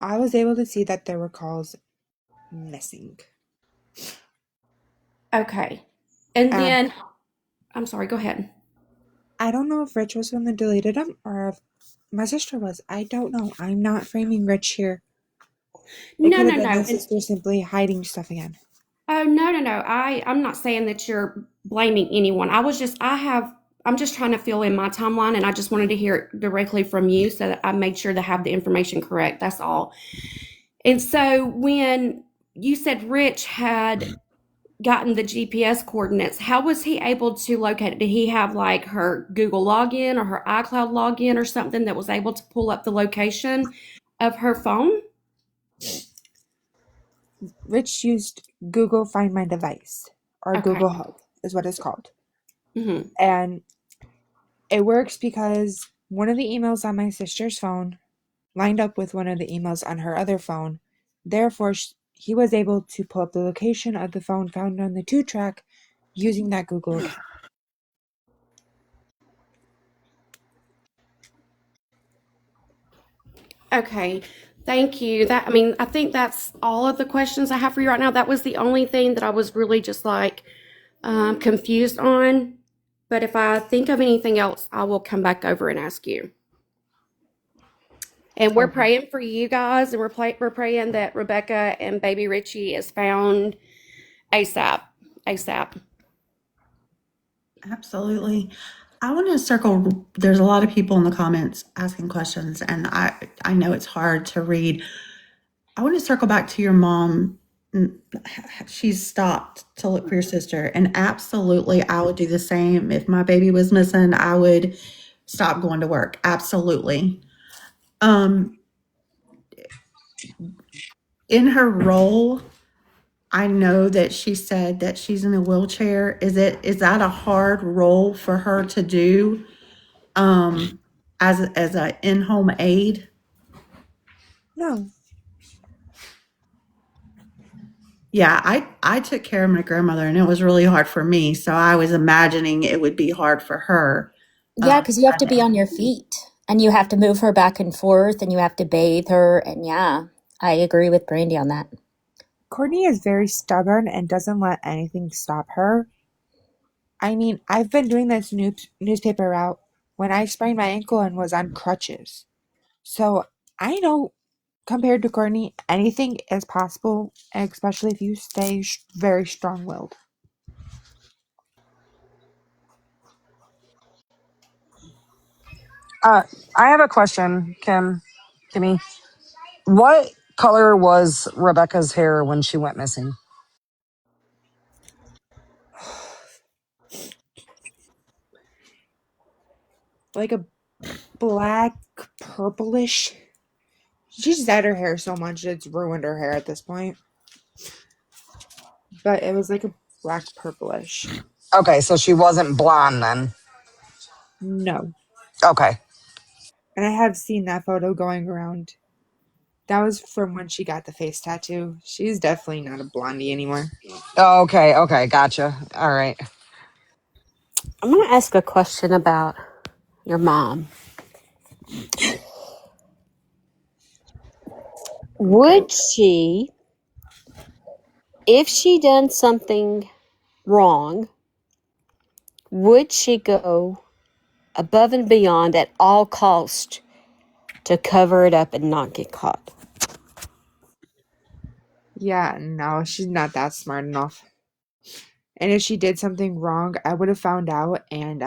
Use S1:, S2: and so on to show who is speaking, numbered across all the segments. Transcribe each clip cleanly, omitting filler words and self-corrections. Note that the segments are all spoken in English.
S1: I was able to see that there were calls missing.
S2: Okay. And
S1: And
S2: then, I'm sorry, go ahead.
S1: I don't know if Rich was the one that deleted them or if my sister was. I don't know. I'm not framing Rich here. It
S2: No,
S1: could
S2: no,
S1: have been
S2: no.
S1: my
S2: And
S1: sister simply hiding stuff again.
S2: oh, no, no, no. I'm not saying that you're blaming anyone. I'm just trying to fill in my timeline and I just wanted to hear it directly from you so that I made sure to have the information correct. That's all. And so when you said Rich had gotten the GPS coordinates, how was he able to locate it? Did he have like her Google login or her iCloud login or something that was able to pull up the location of her phone?
S1: Rich used Google Find My Device, or
S2: Okay.
S1: Google Hub is what it's called.
S2: Mm-hmm.
S1: And it works because one of the emails on my sister's phone lined up with one of the emails on her other phone. Therefore, he was able to pull up the location of the phone found on the 2-track using that Google account.
S2: Okay. Thank you. I think that's all of the questions I have for you right now. That was the only thing that I was really just like confused on. But if I think of anything else, I will come back over and ask you. And we're
S1: Okay.
S2: praying for you guys, and we're praying that Rebecca and baby Richie is found ASAP. ASAP.
S3: Absolutely. I want to circle. There's a lot of people in the comments asking questions, and I know it's hard to read. I want to circle back to your mom. She's stopped to look for your sister, and absolutely, I would do the same. If my baby was missing, I would stop going to work. Absolutely. Um, in her role, I know that she said that she's in a wheelchair. Is that a hard role for her to do? Um, as a in-home aide?
S1: No.
S3: Yeah, I took care of my grandmother, and it was really hard for me, so I was imagining it would be hard for her.
S4: Yeah, because you have
S3: As
S4: to be on your feet and you have to move her back and forth and you have to bathe her. And yeah, I agree with Brandy on that.
S1: Courtney is very stubborn and doesn't let anything stop her. I mean, I've been doing this newspaper route when I sprained my ankle and was on crutches. So I know compared to Courtney, anything is possible, especially if you stay very strong willed.
S5: Uh, I have a question, Kimmy. What color was Rebecca's hair when she went missing?
S1: Like a black, purplish. She's dyed her hair so much it's ruined her hair at this point. But it was like a black, purplish.
S5: Okay, so she wasn't blonde then.
S1: No.
S5: Okay.
S1: And I have seen that photo going around. That was from when she got the face tattoo. She's definitely not a blondie anymore.
S5: Okay, okay, gotcha. All right.
S6: I'm going to ask a question about your mom.
S1: Okay.
S6: Would she, if she done something wrong, would she go above and beyond at all cost to cover it up and not get caught?
S1: Yeah, no, she's not that smart enough. And if she did something wrong, I would have found out. And,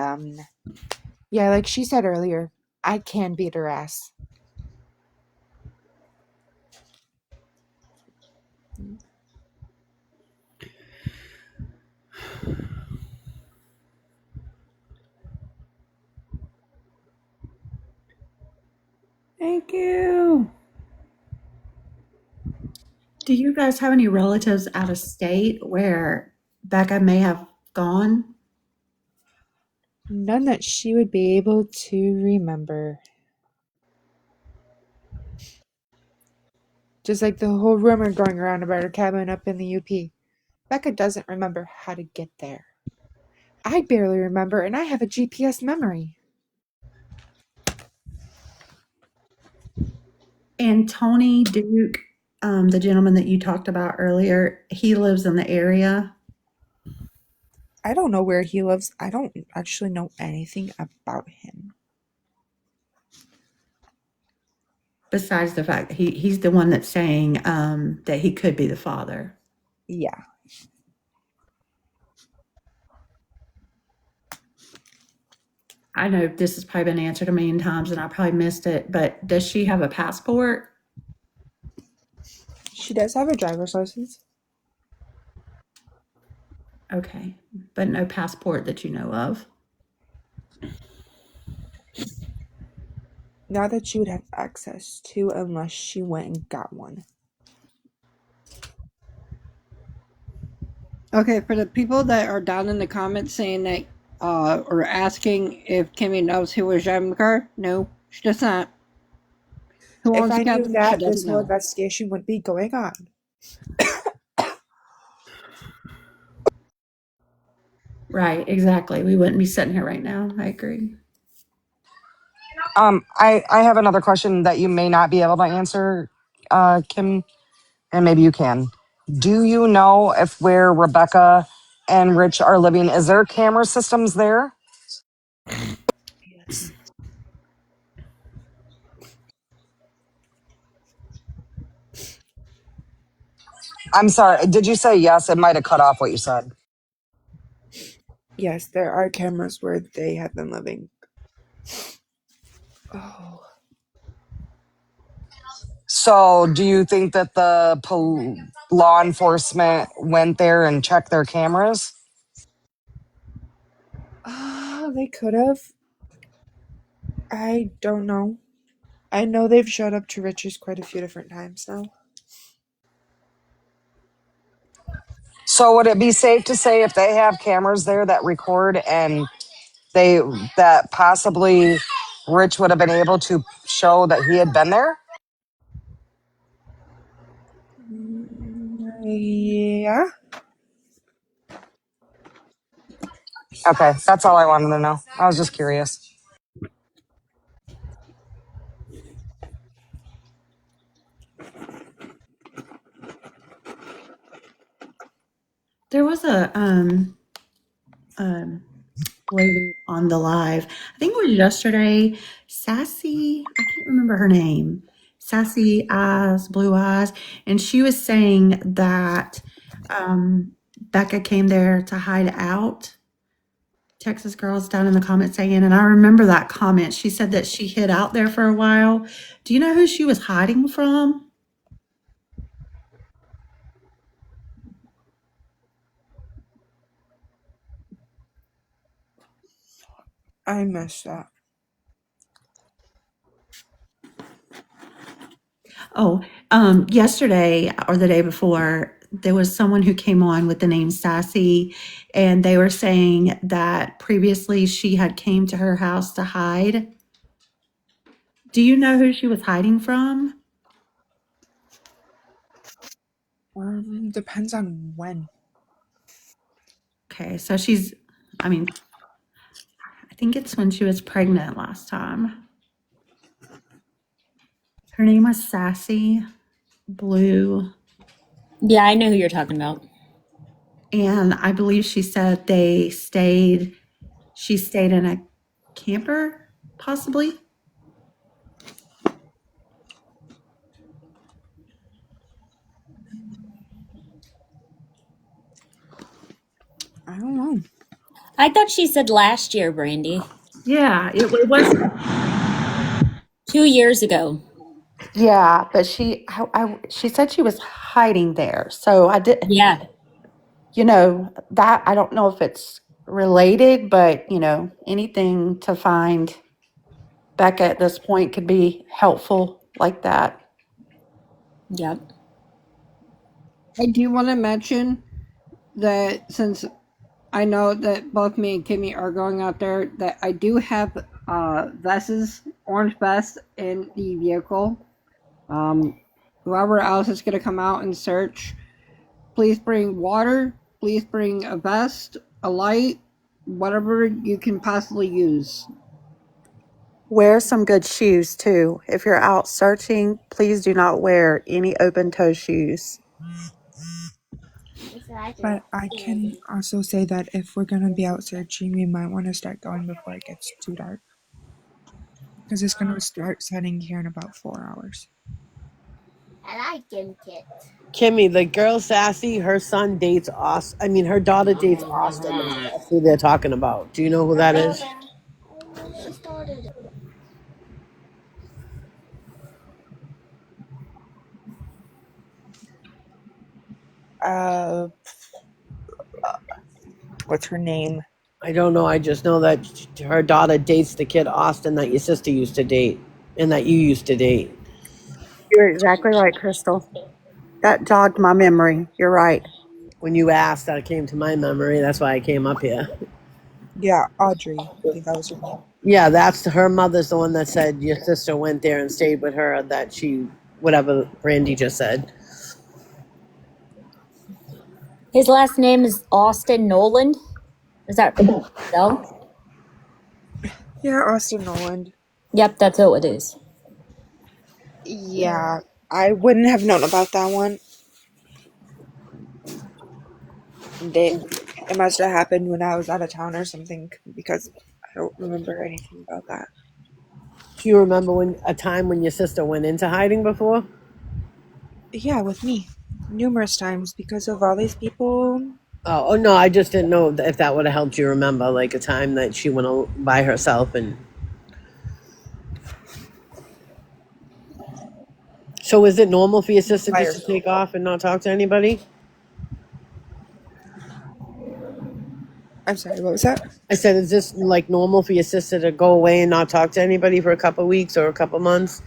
S1: yeah, like she said earlier, I can beat her ass.
S7: Thank you.
S3: Do you guys have any relatives out of state where Becca may have gone?
S1: None that she would be able to remember. Just like the whole rumor going around about her cabin up in the UP. Becca doesn't remember how to get there. I barely remember, and I have a GPS memory.
S3: And Tony Duke, the gentleman that you talked about earlier, he lives in the area.
S1: I don't know where he lives. I don't actually know anything about him.
S3: Besides the fact that he's the one that's saying that he could be the father.
S1: Yeah.
S3: I know this has probably been answered a million times and I probably missed it, but does she have a passport?
S1: She does have a driver's license.
S3: Okay, but no passport that you know of.
S1: Not that she would have access to unless she went and got one.
S7: Okay, for the people that are down in the comments saying that or asking if Kimmy knows who was driving the car, no, she does not. Who
S1: If
S7: owns the
S1: I knew
S7: cabin? She
S1: that,
S7: doesn't
S1: this whole
S7: know.
S1: investigation would be going on.
S3: Right, exactly. We wouldn't be sitting here right now. I agree.
S5: I have another question that you may not be able to answer, Kim, and maybe you can. Do you know if where Rebecca and Rich are living, is there camera systems there?
S1: Yes.
S5: I'm sorry. Did you say yes? It might have cut off what you said.
S1: Yes, there are cameras where they have been living. Oh.
S5: So, do you think that the law enforcement went there and checked their cameras?
S1: They could have. I don't know. I know they've showed up to Rich's quite a few different times now.
S5: So, would it be safe to say if they have cameras there that record and they that possibly Rich would have been able to show that he had been there?
S1: Yeah.
S5: Okay, that's all I wanted to know. I was just curious.
S3: There was a um lady on the live. I think it was yesterday. Sassy, I can't remember her name. Sassy eyes, blue eyes, and she was saying that Becca came there to hide out. Texas girls down in the comments saying, and I remember that comment. She said that she hid out there for a while. Do you know who she was hiding from?
S1: I missed that.
S3: Oh, yesterday or the day before, there was someone who came on with the name Sassy, and they were saying that previously she had came to her house to hide. Do you know who she was hiding from?
S1: Depends on when.
S3: Okay, so I mean, I think it's when she was pregnant last time. Her name was Sassy Blue,
S4: Yeah, I know who you're talking about.
S3: and I believe she said she stayed in a camper, possibly.
S1: I don't know.
S4: I thought she said last year, Brandy.
S3: Yeah, it was.
S4: 2 years ago.
S3: Yeah, but she said she was hiding there. So I did,
S4: Yeah.
S3: that I don't know if it's related, but anything to find Becca at this point could be helpful like that.
S4: Yep.
S7: I do want to mention that since I know that both me and Kimmy are going out there, that I do have vests, orange vest in the vehicle. Whoever else is going to come out and search, please bring water, please bring a vest, a light, whatever you can possibly use.
S3: Wear some good shoes too. If you're out searching, please do not wear any open toe shoes.
S1: But I can also say that if we're gonna be out searching, we might want to start going before it gets too dark. Because it's gonna start setting here in about 4 hours.
S8: Kimmy, the girl Sassy, her son dates Austin. I mean, her daughter dates Austin. That's who they're talking about. Do you know who that is?
S1: Uh, what's her name?
S8: I don't know. I just know that her daughter dates the kid Austin that your sister used to date and that you used to date.
S3: You're exactly right, Crystal. That jogged my memory. You're right.
S8: When you asked, that came to my memory. That's why I came up here.
S1: Yeah, Audrey. I think that was her name.
S8: Yeah, that's her mother's the one that said your sister went there and stayed with her. That she, whatever Brandy just said.
S4: His last name is Austin Noland. Is that so?
S1: Yeah, Austin Noland.
S4: Yep, that's who it is.
S1: Yeah, I wouldn't have known about that one. It must have happened when I was out of town or something because I don't remember anything about that.
S8: Do you remember when a time when your sister went into hiding before?
S1: Yeah, with me. Numerous times because of all these people.
S8: Oh no, I just didn't know if that would have helped you remember, like a time that she went by herself. And so, is it normal for your sister
S1: By
S8: just to
S1: herself.
S8: take off and not talk to anybody?
S1: I'm sorry, what was that?
S8: I said, is this like normal for your sister to go away and not talk to anybody for a couple weeks or a couple months?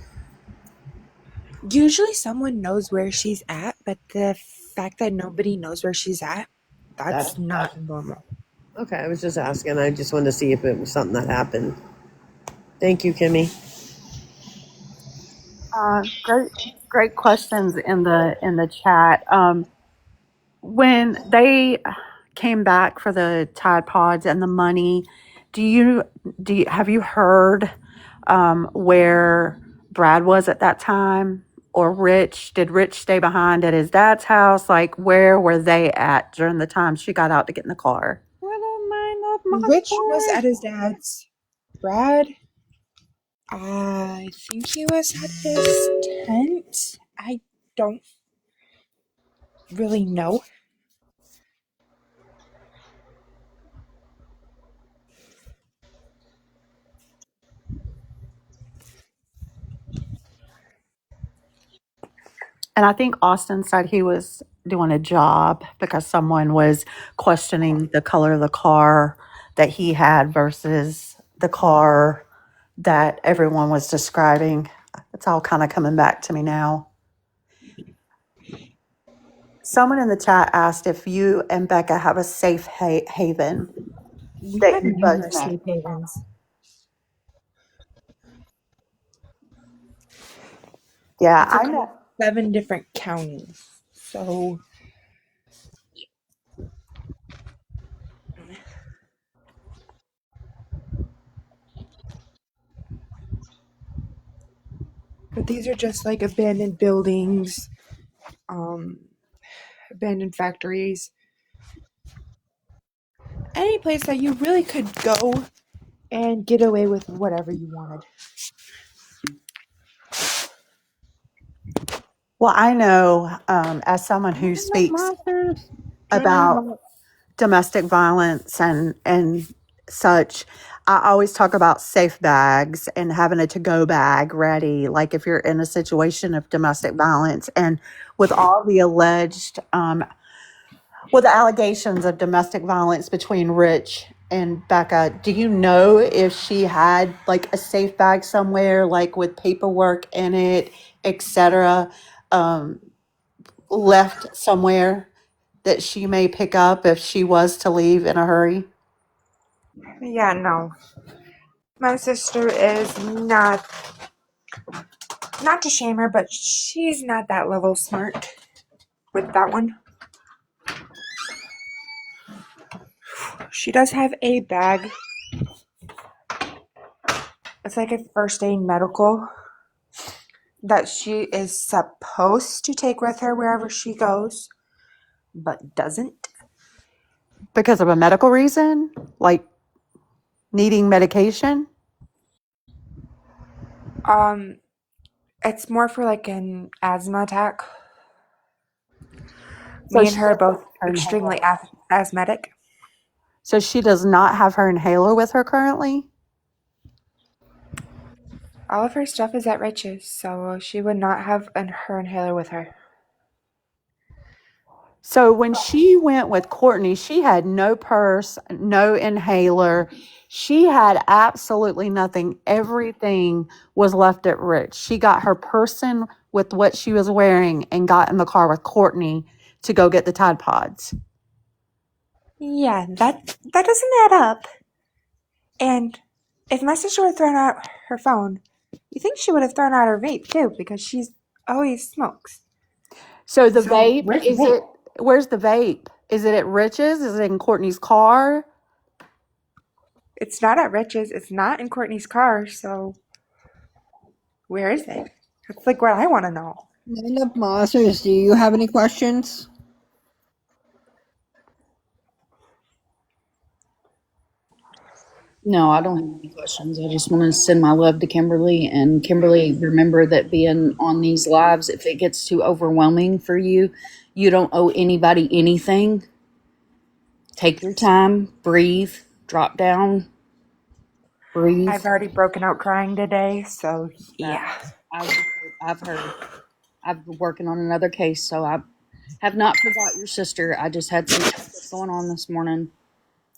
S1: Usually someone knows where she's at, but the fact that nobody knows where she's at,
S8: That's
S1: that's not normal.
S8: okay. I was just asking. I just wanted to see if it was something that happened. Thank you, Kimmy.
S3: Great questions in the chat. When they came back for the Tide Pods and the money, do you have you heard where Brad was at that time, or Rich? Did Rich stay behind at his dad's house? Like, where were they at during the time she got out to get in the car?
S7: Little mind of my
S1: Rich was
S7: boy.
S1: at his dad's. Brad, I think he was at his tent. I don't really know.
S3: And I think Austin said he was doing a job because someone was questioning the color of the car that he had versus the car that everyone was describing. It's all kind of coming back to me now. Someone in the chat asked if you and Becca have a safe haven
S1: We
S3: that
S1: have
S3: you both
S1: numerous
S3: met.
S1: safe havens.
S3: Yeah,
S1: It's
S3: I
S1: across
S3: know.
S1: 7 different counties. So, but these are just like abandoned buildings, um, abandoned factories, any place that you really could go and get away with whatever you wanted.
S3: Well, I know as someone who
S7: Mind of
S3: speaks
S7: monsters. Dreaming
S3: about
S7: about.
S3: domestic violence and such, I always talk about safe bags and having a to-go bag ready, like if you're in a situation of domestic violence. And with all the alleged, well, the allegations of domestic violence between Rich and Becca, do you know if she had like a safe bag somewhere, like with paperwork in it, etc., um, left somewhere that she may pick up if she was to leave in a hurry?
S1: Yeah, no. My sister is not to shame her, but she's not that level smart with that one. She does have a bag It's like a first aid medical that she is supposed to take with her wherever she goes, but doesn't.
S3: Because of a medical reason, like needing medication.
S1: Um, it's more for like an asthma attack.
S3: So
S1: Me and
S3: she
S1: her are
S3: doesn't
S1: both
S3: have her
S1: extremely
S3: inhaler.
S1: asthmatic.
S3: So she does not have her inhaler with her currently.
S1: All of her stuff is at Rich's, so she would not have her inhaler with her.
S3: So when she went with Courtney, she had no purse, no inhaler. She had absolutely nothing. Everything was left at Rich. She got her person with what she was wearing and got in the car with Courtney to go get the Tide Pods.
S1: Yeah, that doesn't add up. And if my sister would have thrown out her phone, you think she would have thrown out her vape too, because she's always smokes.
S3: So the
S1: So
S3: vape,
S1: where's the
S3: is
S1: vape?
S3: it, where's the vape? Is it at Rich's? Is it in Courtney's car?
S1: It's not at Rich's. It's not in Courtney's car. So where is it? That's like what I want to know.
S7: None of Monsters, do you have any questions?
S9: No, I don't have any questions. I just want to send my love to Kimberly. And Kimberly, remember that being on these lives, if it gets too overwhelming for you, you don't owe anybody anything. Take your time, breathe, drop down, breathe.
S1: I've already broken out crying today, so
S9: That
S1: yeah.
S9: I've heard. I've been working on another case, so I have not forgot your sister. I just had some stuff going on this morning.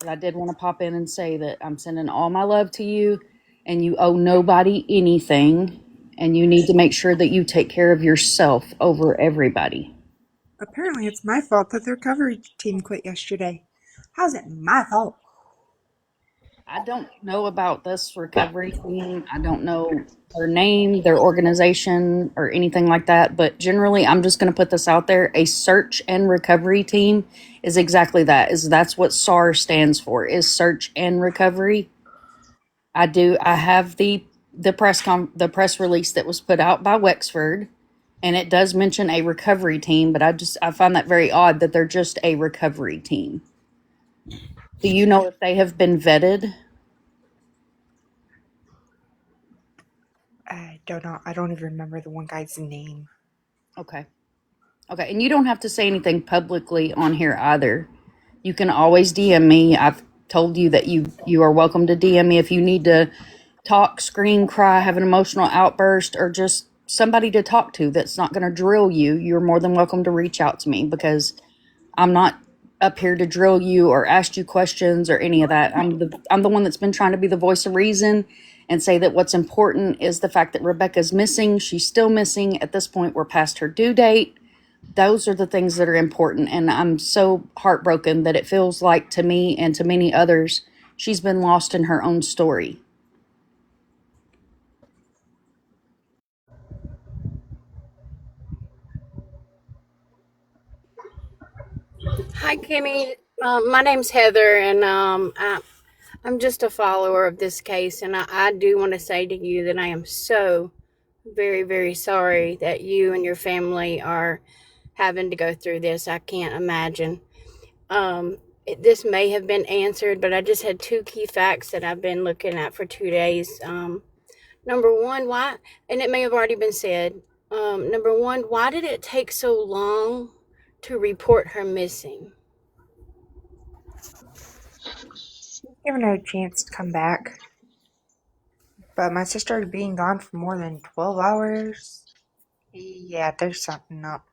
S9: But I did want to pop in and say that I'm sending all my love to you, and you owe nobody anything, and you need to make sure that you take care of yourself over everybody.
S1: Apparently, it's my fault that the recovery team quit yesterday. How's it my fault?
S9: I don't know about this recovery team. I don't know their name, their organization, or anything like that. But generally, I'm just going to put this out there. A search and recovery team is exactly that. That's what SAR stands for, is search and recovery. I do. I have the press release that was put out by Wexford, and it does mention a recovery team. But I find that very odd that they're just a recovery team. Do you know if they have been vetted?
S1: I don't know. I don't even remember the one guy's name.
S9: Okay. Okay, and you don't have to say anything publicly on here either. You can always DM me. I've told you that you are welcome to DM me if you need to talk, scream, cry, have an emotional outburst, or just somebody to talk to that's not going to drill you. You're more than welcome to reach out to me because I'm not up here to drill you or ask you questions or any of that. I'm the one that's been trying to be the voice of reason and say that what's important is the fact that Rebecca's missing. She's still missing. At this point, we're past her due date. Those are the things that are important, and I'm so heartbroken that it feels like to me and to many others she's been lost in her own story.
S10: Hi, Kimmy. My name's Heather, and I'm just a follower of this case. And I do want to say to you that I am so very, very sorry that you and your family are having to go through this. I can't imagine. This may have been answered, but I just had two key facts that I've been looking at for 2 days. Number one, why, and it may have already been said. Number one, why did it take so long to report her missing?
S1: Giving her a chance to come back. But my sister being gone for more than 12 hours? Yeah, there's something up.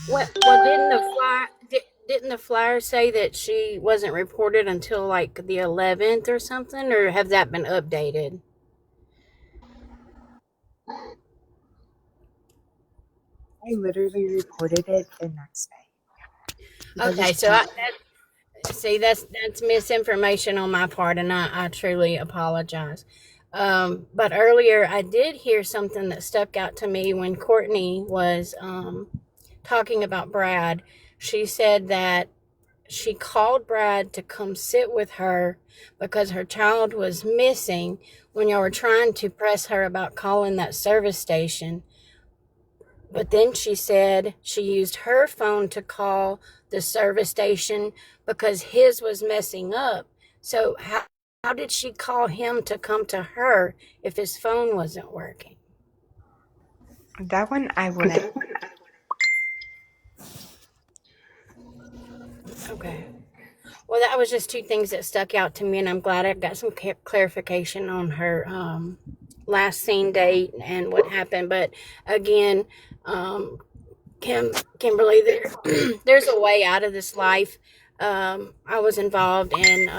S10: Well, didn't the flyer say that she wasn't reported until like the 11th or something, or have that been updated?
S1: I literally reported it the next day. I
S10: Okay,
S1: just
S10: so
S1: told
S10: see that's misinformation on my part, and I truly apologize. But earlier I did hear something that stuck out to me when Courtney was talking about Brad. She said that she called Brad to come sit with her because her child was missing when y'all were trying to press her about calling that service station. But then she said she used her phone to call the service station because his was messing up. So how did she call him to come to her if his phone wasn't working?
S1: That one I wouldn't.
S10: Okay. Well, that was just two things that stuck out to me, and I'm glad I got some clarification on her last scene date and what happened. But again, Kimberly, there's a way out of this life. I was involved in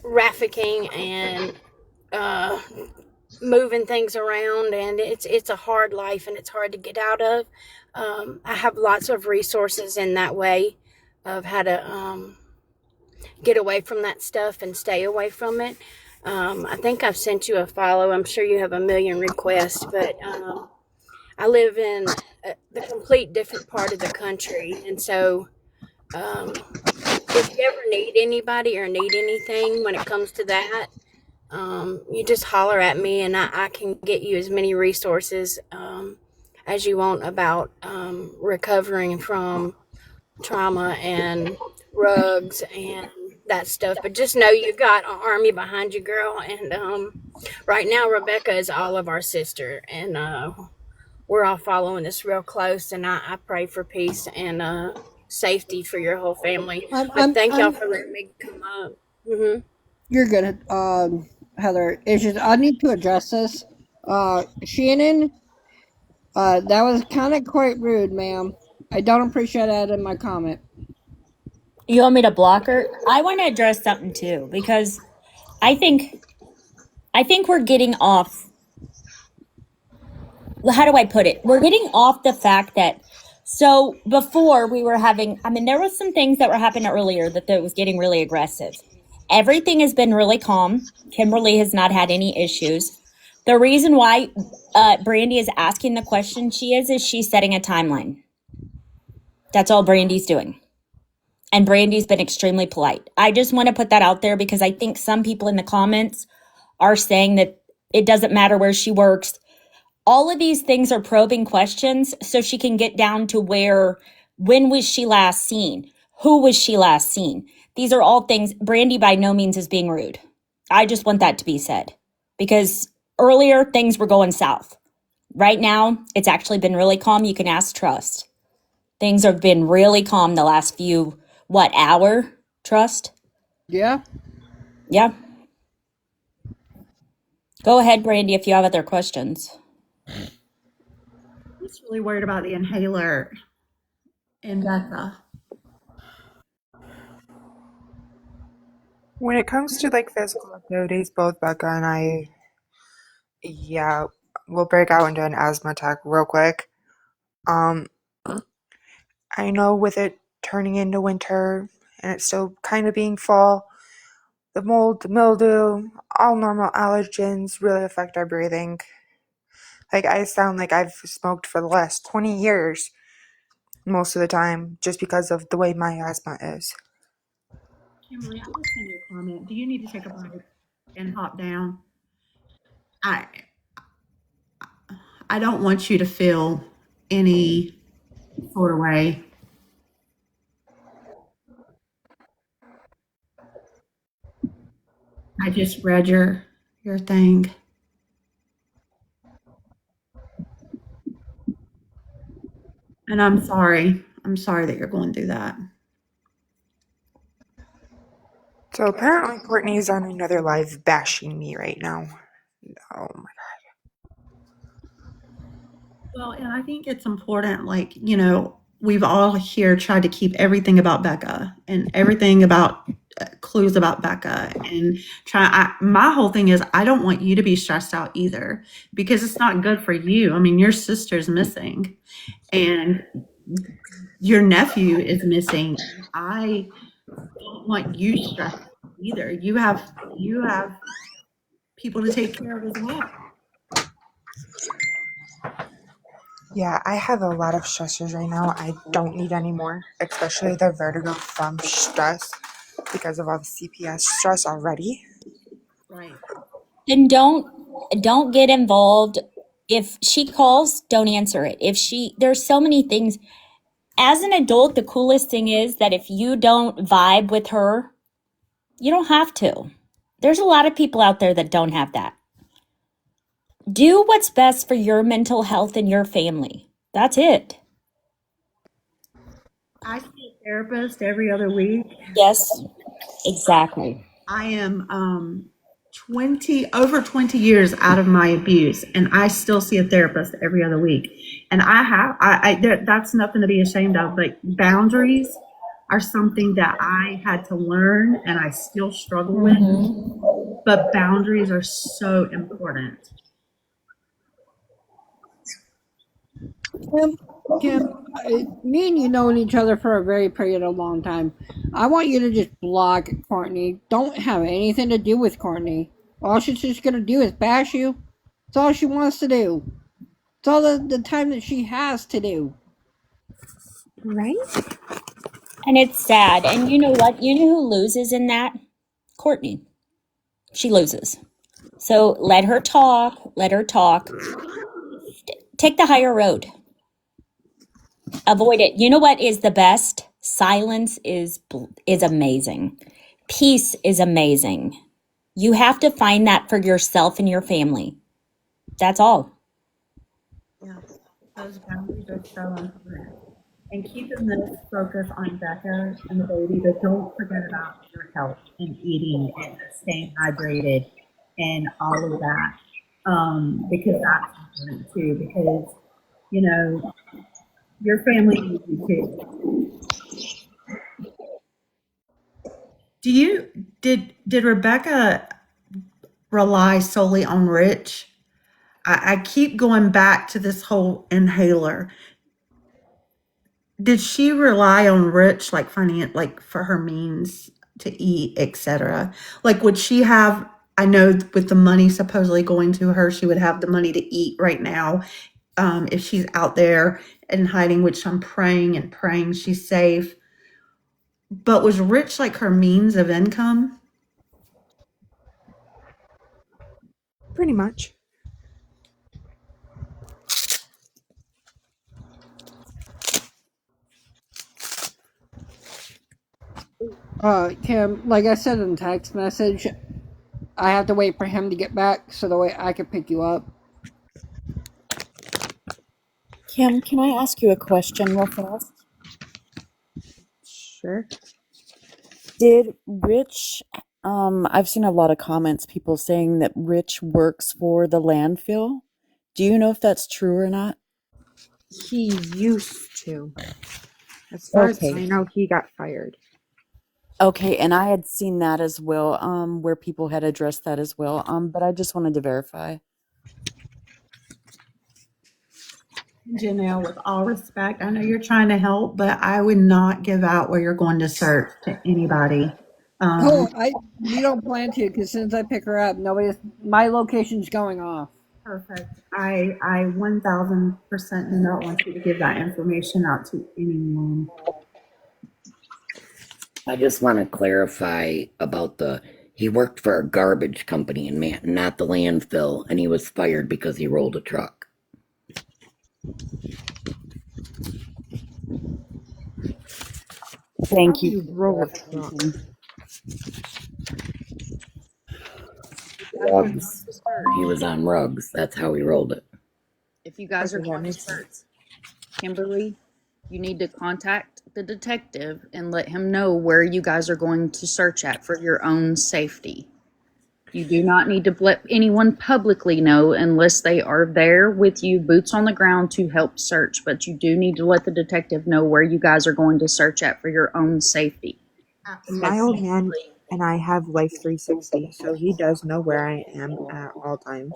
S10: trafficking and uh, moving things around, and it's a hard life and it's hard to get out of. I have lots of resources in that way of how to get away from that stuff and stay away from it. I think I've sent you a follow. I'm sure you have a million requests, but I live in the complete different part of the country, and so if you ever need anybody or need anything when it comes to that, you just holler at me, and I can get you as many resources as you want about recovering from trauma and rugs and that stuff. But just know you got an army behind you, girl. And right now, Rebecca is all of our sister, and we're all following this real close. And I pray for peace and safety for your whole family. But thank y'all for letting me come up.
S7: You're good, Heather. It's just I need to address this. Shannon, that was kind of quite rude, ma'am. I don't appreciate that in my comment.
S4: You want me to block her? I want to address something too, because I think we're getting off. How do I put it? We're getting off the fact that, so before we were having, I mean, there was some things that were happening earlier that was getting really aggressive. Everything has been really calm. Kimberly has not had any issues. The reason why Brandy is asking the question she is she's setting a timeline. That's all Brandy's doing. And Brandy's been extremely polite. I just want to put that out there because I think some people in the comments are saying that it doesn't matter where she works. All of these things are probing questions so she can get down to when was she last seen? Who was she last seen? These are all things. Brandy by no means is being rude. I just want that to be said because earlier things were going south. Right now, it's actually been really calm. You can ask Trust. Things have been really calm the last few, hour, Trust?
S7: Yeah.
S4: Yeah. Go ahead, Brandy, if you have other questions.
S3: I'm just really worried about the inhaler and Becca.
S1: When it comes to like physical activities, both Becca and I, yeah, we'll break out into an asthma attack real quick. Um, I know with it turning into winter and it's still kind of being fall, the mold, the mildew, all normal allergens really affect our breathing. Like I sound like I've smoked for the last 20 years most of the time just because of the way my asthma is.
S3: Kimberly, I'm just sending you a comment. Do you need to take a break and hop down? I I don't want you to feel any sort of way. I just read your thing. And I'm sorry. I'm sorry that you're going through that.
S1: So apparently Courtney's on another live bashing me right now. Oh my
S3: Well, and I think it's important, like, we've all here tried to keep everything about Becca and everything about clues about Becca and my whole thing is I don't want you to be stressed out either because it's not good for you. I mean, your sister's missing and your nephew is missing. I don't want you stressed either. You have people to take care of as well.
S1: Yeah, I have a lot of stressors right now. I don't need any more, especially the vertigo from stress because of all the CPS stress already.
S3: Right.
S4: Then don't get involved. If she calls, don't answer it. If she there's so many things. As an adult, the coolest thing is that if you don't vibe with her, you don't have to. There's a lot of people out there that don't have that. Do what's best for your mental health and your family. That's it.
S3: I see a therapist every other week.
S4: Yes, exactly.
S3: I am 20 years out of my abuse, and I still see a therapist every other week. And that's nothing to be ashamed of, but boundaries are something that I had to learn and I still struggle with, but boundaries are so important.
S7: Kim, me and you known each other for a very period of long time. I want you to just block Courtney. Don't have anything to do with Courtney. All she's just gonna do is bash you. It's all she wants to do. It's all the time that she has to do.
S1: Right?
S4: And it's sad. And you know what? You know who loses in that? Courtney. She loses. So let her talk. Let her talk. Take the higher road. Avoid it. You know what is the best? Silence is amazing. Peace is amazing. You have to find that for yourself and your family. That's all.
S3: Yeah, those boundaries are so important. And keeping this focus on Becca and the baby, but don't forget about your health and eating and staying hydrated and all of that. Because that's important too, because, you know, your family needs you too. Did Rebecca rely solely on Rich? I keep going back to this whole inhaler. Did she rely on Rich, like finding it, like for her means to eat, etc.? Like, would she have? I know with the money supposedly going to her, she would have the money to eat right now. If she's out there and hiding, which I'm praying and praying she's safe. But was Rich like her means of income?
S1: Pretty much.
S7: Kim, like I said in text message, I have to wait for him to get back so the way I can pick you up.
S9: Kim, can I ask you a question real fast?
S1: Sure.
S9: Did Rich, I've seen a lot of comments, people saying that Rich works for the landfill. Do you know if that's true or not?
S1: He used to. As far as I
S9: Okay.
S1: know, he got fired.
S9: Okay, and I had seen that as well, where people had addressed that as well. But I just wanted to verify.
S3: Janelle, with all respect, I know you're trying to help, but I would not give out where you're going to search to anybody.
S7: Oh, we don't plan to because since I pick her up, my location's going off.
S3: Perfect. I 1000% do not want you to give that information out to anyone.
S11: I just want to clarify about he worked for a garbage company in Manton, not the landfill, and he was fired because he rolled a truck.
S1: How
S9: Thank
S1: do
S9: you
S1: you
S9: for the
S1: roll a truck?
S9: clarification.
S11: Rugs. He was on rugs. That's how he rolled it.
S9: If you guys are
S1: Okay, that
S9: going to
S1: makes
S9: search
S1: sense.
S9: Kimberly, you need to contact the detective and let him know where you guys are going to search at for your own safety. You do not need to let anyone publicly know unless they are there with you, boots on the ground, to help search. But you do need to let the detective know where you guys are going to search at for your own safety.
S1: My old man and I have Life 360, so he does know where I am at all times.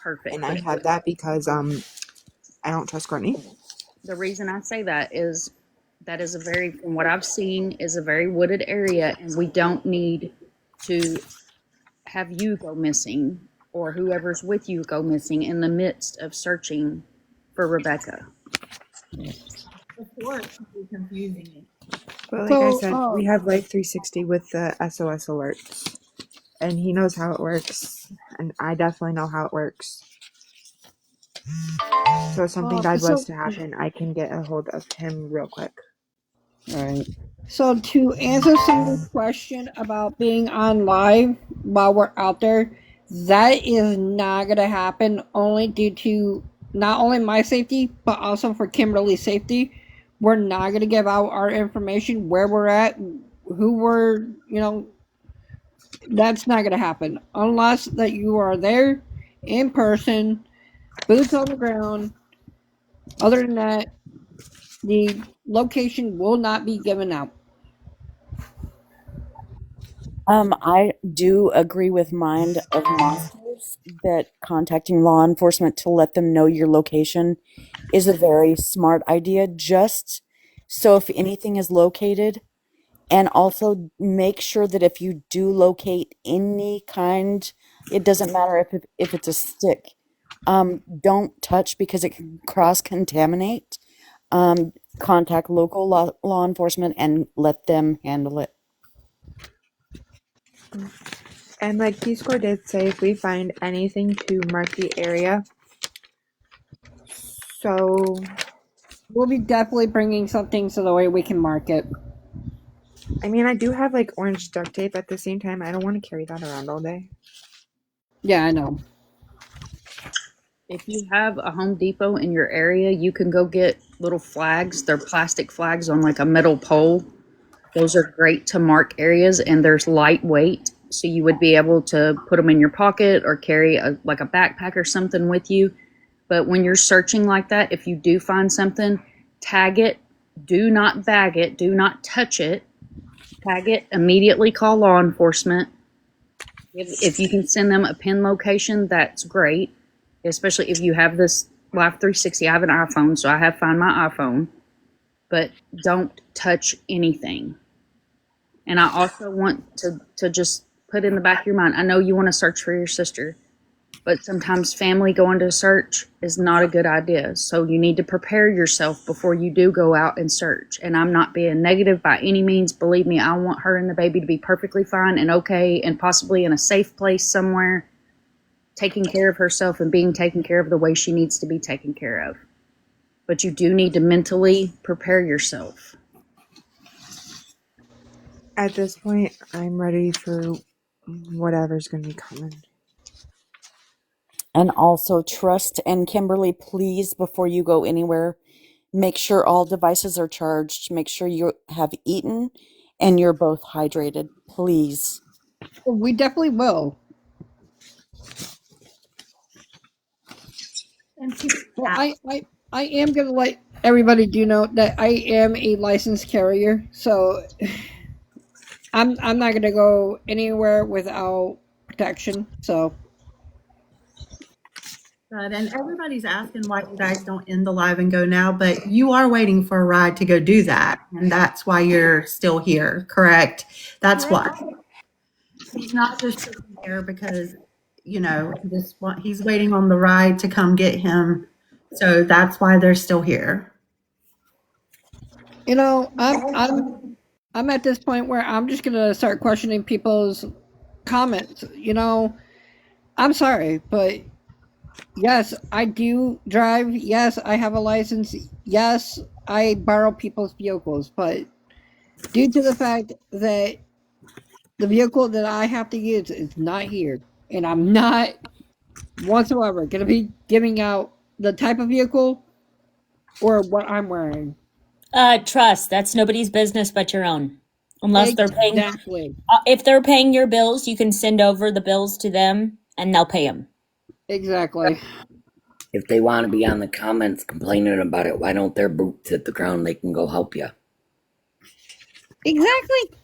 S9: Perfect.
S1: And I have that because I don't trust Courtney.
S9: The reason I say that is from what I've seen, is a very wooded area, and we don't need to have you go missing or whoever's with you go missing in the midst of searching for Rebecca.
S3: Before it could be confusing.
S1: But like I
S7: So,
S1: said, we have Life 360 with the SOS alerts, and he knows how it works, and I definitely know how it works. So if something bad was
S7: so,
S1: to happen, I can get a hold of him real quick.
S8: Right.
S7: so to answer somebody's question about being on live while we're out there, that is not going to happen only due to not only my safety, but also for Kimberly's safety. We're not going to give out our information, where we're at, who we're, that's not going to happen unless that you are there in person, boots on the ground. Other than that, the location will not be given out.
S9: I do agree with Mind of Monsters that contacting law enforcement to let them know your location is a very smart idea, just so if anything is located, and also make sure that if you do locate any kind, it doesn't matter if it's a stick, don't touch because it can cross contaminate. Contact local law enforcement and let them handle it.
S1: And like Peace Corps did say, if we find anything to mark the area, so
S7: We'll be definitely bringing something so the way we can mark it.
S1: I mean, I do have like orange duct tape. At the same time, I don't want to carry that around all day.
S7: Yeah, I know.
S9: If you have a Home Depot in your area, you can go get little flags. They're plastic flags on like a metal pole. Those are great to mark areas, and there's lightweight, so you would be able to put them in your pocket or carry like a backpack or something with you. But when you're searching like that, if you do find something, tag it. Do not bag it. Do not touch it. Tag it. Immediately call law enforcement. If you can send them a pin location, that's great. Especially if you have this Life 360. I have an iPhone, so I have Find My iPhone. But don't touch anything. And I also want to just put in the back of your mind, I know you want to search for your sister, but sometimes family going to search is not a good idea. So you need to prepare yourself before you do go out and search. And I'm not being negative by any means. Believe me, I want her and the baby to be perfectly fine and okay and possibly in a safe place somewhere, taking care of herself and being taken care of the way she needs to be taken care of. But you do need to mentally prepare yourself.
S1: At this point, I'm ready for whatever's going to be coming.
S9: And also trust, and Kimberly, please, before you go anywhere, make sure all devices are charged. Make sure you have eaten and you're both hydrated, please.
S7: We definitely will.
S3: And keep
S7: Well, I am gonna let everybody do know that I am a licensed carrier, so I'm not gonna go anywhere without protection. So
S3: good. And everybody's asking why you guys don't end the live and go now, but you are waiting for a ride to go do that. And that's why you're still here, correct? That's why. He's not just sitting there because, he's waiting on the ride to come get him. So that's why they're still here.
S7: I'm at this point where I'm just gonna start questioning people's comments. I'm sorry, but yes, I do drive. Yes, I have a license. Yes, I borrow people's vehicles, but due to the fact that the vehicle that I have to use is not here, and I'm not whatsoever going to be giving out the type of vehicle or what I'm wearing.
S4: Trust, that's nobody's business but your own. Unless they're paying,
S7: Exactly.
S4: if they're paying your bills, you can send over the bills to them and they'll pay them.
S7: Exactly.
S11: If they want to be on the comments complaining about it, why don't their boots hit the ground? They can go help you.
S7: Exactly.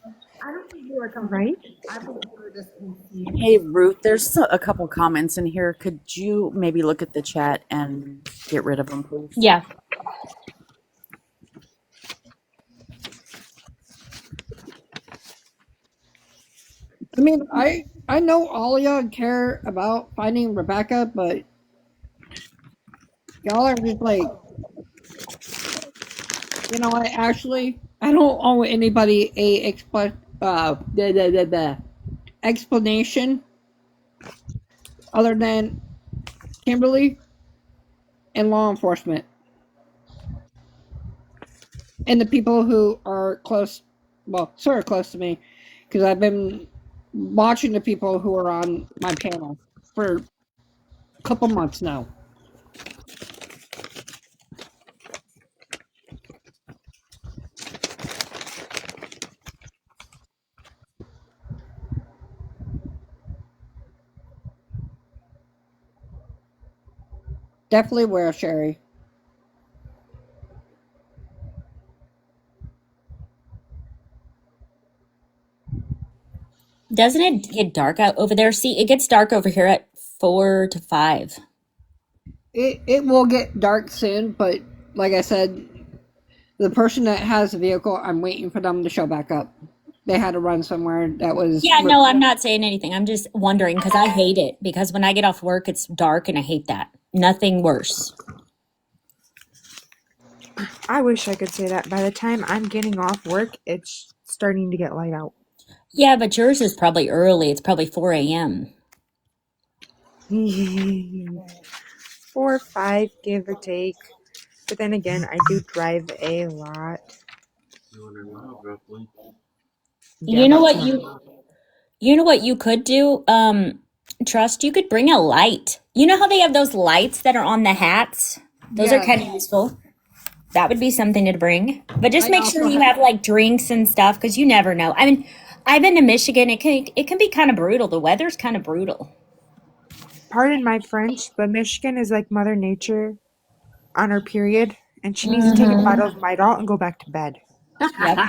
S3: I don't think you were complaining. I think you were just confused.
S9: Hey, Ruth, there's a couple comments in here. Could you maybe look at the chat and get rid of them, please?
S4: Yeah.
S7: I mean, I know all y'all care about finding Rebecca, but y'all are just like You know what? Actually, I don't owe anybody a explanation other than Kimberly and law enforcement and the people who are close, well, sort of close to me, because I've been watching the people who are on my panel for a couple months now. Definitely will, Sherry.
S4: Doesn't it get dark out over there? See, it gets dark over here at 4 to 5.
S7: It will get dark soon, but like I said, the person that has the vehicle, I'm waiting for them to show back up. They had to run somewhere that was.
S4: Yeah, no, I'm not saying anything. I'm just wondering because I hate it. Because when I get off work, it's dark and I hate that. Nothing worse.
S1: I wish I could say that. By the time I'm getting off work, it's starting to get light out.
S4: Yeah, but yours is probably early. It's probably 4 a.m.
S1: 4 or 5, give or take. But then again, I do drive a lot. Yeah,
S4: You know
S1: about
S4: what
S1: 200
S4: you
S1: miles.
S4: you know what you could do? Trust, you could bring a light. You know how they have those lights that are on the hats? Those are
S7: Yes,
S4: kind of useful. That would be something to bring. But just
S7: I
S4: make sure
S7: also
S4: you have like drinks and stuff because you never know. I mean, I've been to Michigan. It can be kind of brutal. The weather's kind of brutal.
S1: Pardon my French, but Michigan is like Mother Nature on her period, and she needs to take a bottle
S4: Mm-hmm.
S1: of Midol and go back to bed.
S4: Yep.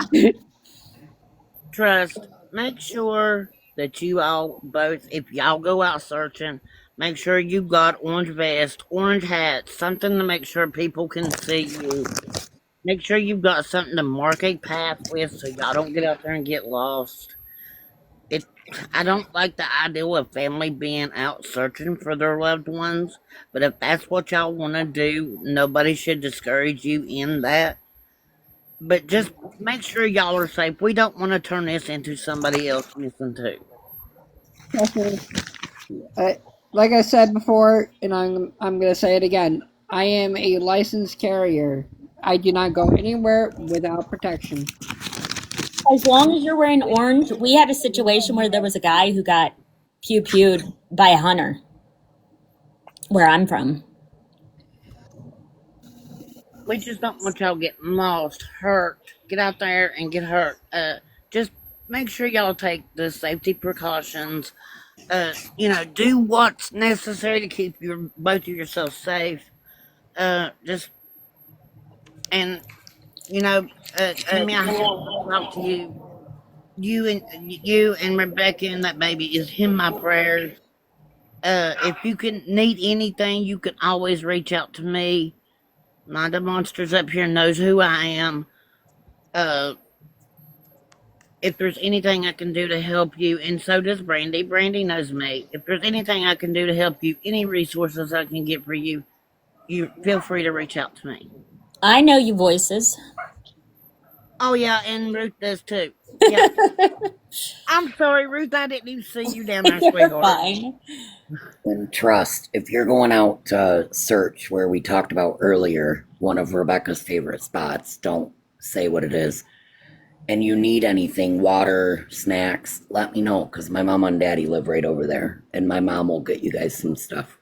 S12: Trust, make sure that you all both, if y'all go out searching, make sure you got orange vest, orange hat, something to make sure people can see you. Make sure you've got something to mark a path with so y'all don't get out there and get lost. It I don't like the idea of family being out searching for their loved ones, but if that's what y'all want to do, nobody should discourage you in that. But just make sure y'all are safe. We don't want to turn this into somebody else missing too.
S7: trust me. I, like I said before, and I'm gonna say it again. I am a licensed carrier. I do not go anywhere without protection.
S4: As long as you're wearing orange, we had a situation where there was a guy who got pew-pewed by a hunter where I'm from.
S12: We just don't want y'all getting lost, hurt, get out there and get hurt. Just make sure y'all take the safety precautions. Do what's necessary to keep your both of yourselves safe. Just and you know, Kimmy, I have to talk to you. You and Rebecca and that baby is in my prayers. If you can need anything, you can always reach out to me. My the monsters up here knows who I am. Uh, if there's anything I can do to help you, and so does Brandy. Brandy knows me. If there's anything I can do to help you, any resources I can get for you, you feel free to reach out to me.
S4: I know you voices.
S12: Oh yeah, and Ruth does too. Yep. I'm sorry, Ruth. I didn't even see you down there,
S4: You're
S12: sweetheart.
S4: fine.
S11: And trust, if you're going out to search where we talked about earlier, one of Rebecca's favorite spots, don't say what it is. And you need anything, water, snacks, let me know because my mom and daddy live right over there. And my mom will get you guys some stuff.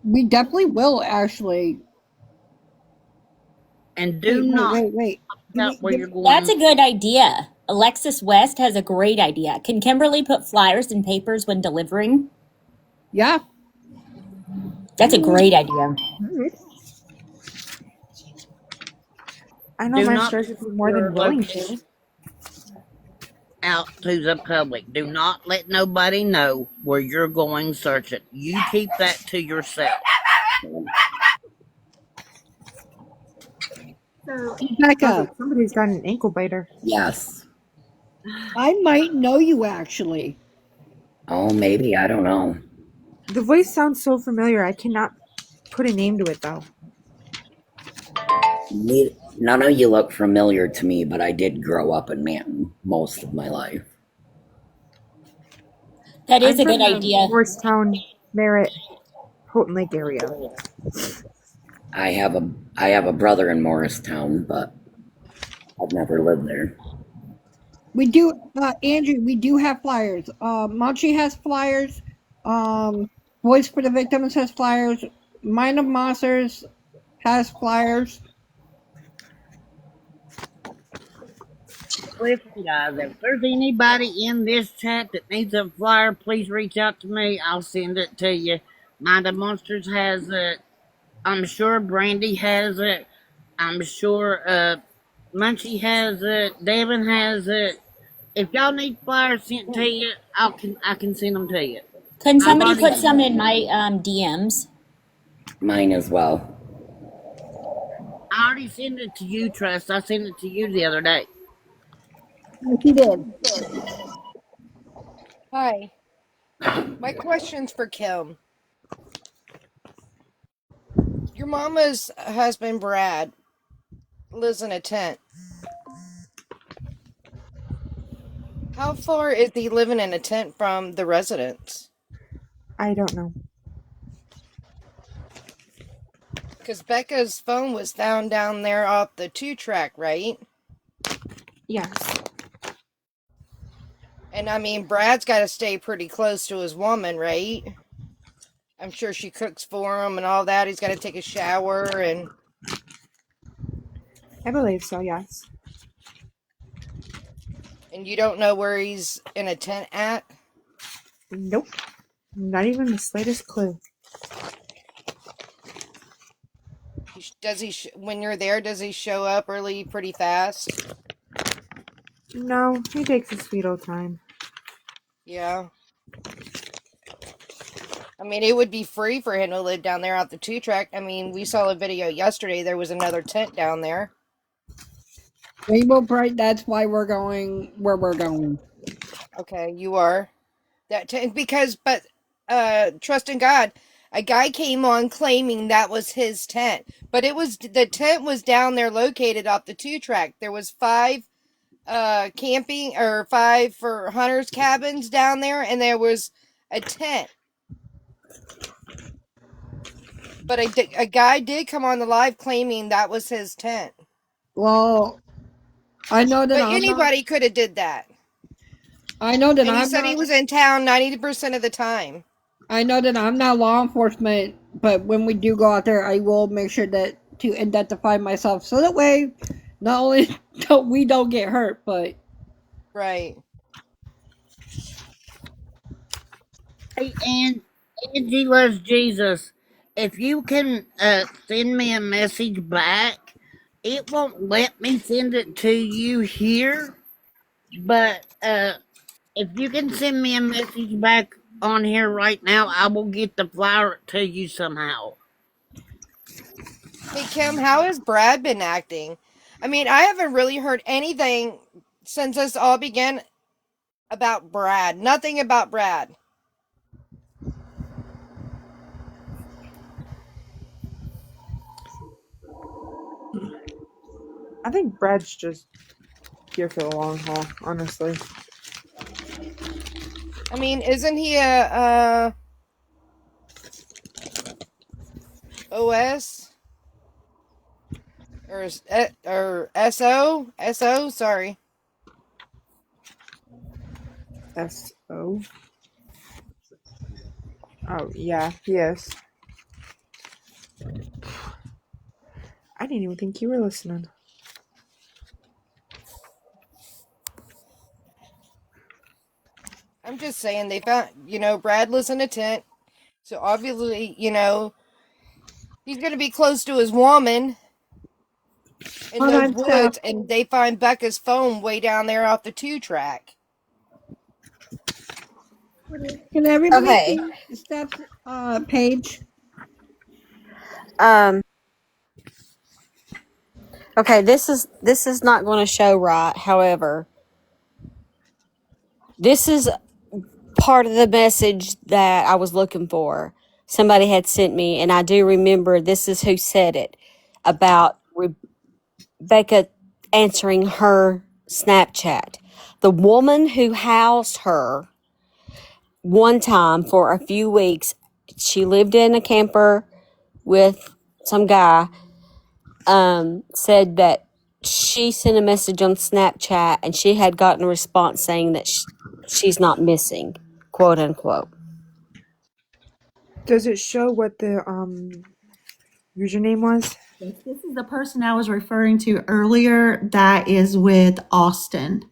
S7: We definitely will actually.
S12: And do not
S7: Wait. Give
S12: out
S7: me,
S12: where
S7: give
S12: you're
S7: me.
S4: That's
S12: going.
S4: a good idea. Alexis West has a great idea. Can Kimberly put flyers and papers when delivering?
S7: Yeah.
S4: That's a great idea.
S1: I know
S12: Do
S1: my
S12: not
S1: stores
S12: put
S1: would be more
S12: your
S1: than willing
S12: location
S1: to.
S12: out to the public. Do not let nobody know where you're going searching. You keep that to yourself.
S1: Sounds
S7: Becca,
S1: like somebody's got an ankle biter.
S11: Yes.
S7: I might know you actually.
S11: Oh, maybe. I don't know.
S1: The voice sounds so familiar. I cannot put a name to it though.
S11: None of you look familiar to me, but I did grow up in Manton most of my life.
S4: That is
S1: I'm
S4: a
S1: from
S4: good
S1: the
S4: idea.
S1: Morristown, Merritt, Houghton Lake area.
S11: I have a brother in Morristown, but I've never lived there.
S7: We do, Andrew. We do have flyers. Monchi has flyers. Voice for the Victims has flyers. Mind of Monsters has flyers.
S12: Listen, guys, if there's anybody in this chat that needs a flyer, please reach out to me. I'll send it to you. Mind of Monsters has it. I'm sure Brandy has it. I'm sure Munchie has it. Devin has it. If y'all need flyers sent to you, I can send them to you.
S4: Can
S12: I've
S4: somebody
S12: already
S4: put some in my DMs?
S11: Mine as well.
S12: I already sent it to you, Trust. I sent it to you the other day.
S7: Yes, he did.
S13: Hi. My question's for Kim. Your mama's husband, Brad, lives in a tent. How far is he living in a tent from the residence?
S1: I don't know.
S13: Because Becca's phone was found down there off the 2-track, right?
S1: Yes.
S13: And I mean, Brad's got to stay pretty close to his woman, right? I'm sure she cooks for him and all that. He's got to take a shower and.
S1: I believe so, yes.
S13: And you don't know where he's in a tent at?
S1: Nope. Not even the slightest clue.
S13: Does he, when you're there, does he show up or leave pretty fast?
S1: No, he takes his sweet old time.
S13: Yeah. I mean, it would be free for him to live down there off the 2-track. I mean, we saw a video yesterday. There was another tent down there.
S7: Rainbow Bright. That's why we're going where we're going.
S13: Okay, you are. That tent, because, but, trust in God, a guy came on claiming that was his tent. But the tent was down there located off the 2-track. There was 5 camping, or 5 for hunters cabins down there, and there was a tent. But a guy did come on the live claiming that was his tent.
S7: Well, I know that
S13: But
S7: I'm not.
S13: anybody could have did that.
S7: I know that
S13: And he
S7: I'm
S13: said he
S7: not.
S13: was in town 90% of the time.
S7: I know that I'm not law enforcement, but when we do go out there, I will make sure that to identify myself, so that way, not only don't we don't get hurt, but
S13: Right.
S12: Hey, and Angie loves Jesus. If you can send me a message back, it won't let me send it to you here. But if you can send me a message back on here right now, I will get the flyer to you somehow.
S13: Hey, Kim, how has Brad been acting? I mean, I haven't really heard anything since this all began about Brad. Nothing about Brad.
S1: I think Brad's just here for the long haul, honestly.
S13: I mean, isn't he a OS? Or SO? Sorry.
S1: S-O? Oh, yeah, yes. I didn't even think you were listening.
S13: I'm just saying they found, Brad lives in a tent. So obviously, he's going to be close to his woman in
S7: hold
S13: those
S7: on, Steph.
S13: woods, and they find Becca's phone way down there off the 2-track.
S7: Can everybody
S6: Okay.
S7: see Steph's page?
S6: Um. Okay. This is not going to show right. However, this is part of the message that I was looking for. Somebody had sent me, and I do remember this is who said it about Becca answering her Snapchat. The woman who housed her one time for a few weeks, she lived in a camper with some guy, said that she sent a message on Snapchat and she had gotten a response saying that she's not missing, quote unquote.
S1: Does it show what the username was?
S3: Yes, this is the person I was referring to earlier that is with Austin.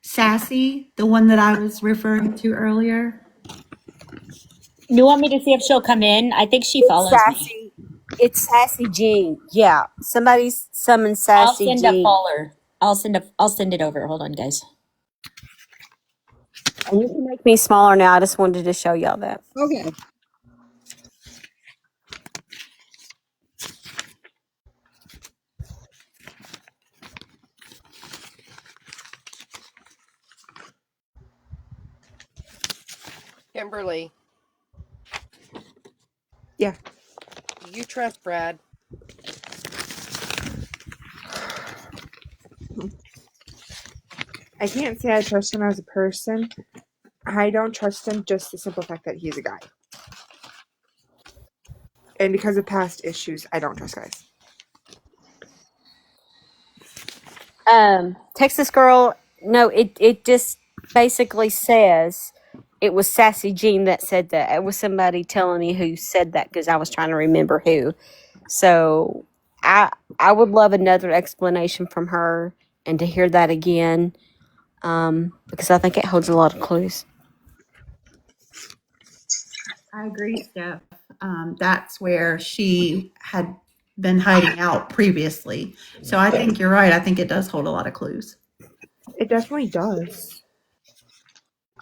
S3: Sassy, the one that I was referring to earlier.
S4: You want me to see if she'll come in? I think she
S6: It's
S4: follows me.
S6: Sassy. It's Sassy Jean. Yeah, somebody's summoned
S4: I'll
S6: Sassy
S4: send a
S6: Jean.
S4: follower. I'll send it over. Hold on, guys.
S6: And you can make me smaller now. I just wanted to show y'all that.
S7: Okay.
S13: Kimberly,
S1: Yeah.
S13: do you trust Brad?
S1: I can't say I trust him as a person. I don't trust him just the simple fact that he's a guy. And because of past issues, I don't trust guys.
S6: Texas girl, no, it just basically says it was Sassy Jean that said that. It was somebody telling me who said that because I was trying to remember who. So I would love another explanation from her and to hear that again, because I think it holds a lot of clues.
S3: I agree, Steph. That's where she had been hiding out previously. So I think you're right. I think it does hold a lot of clues.
S1: It definitely does.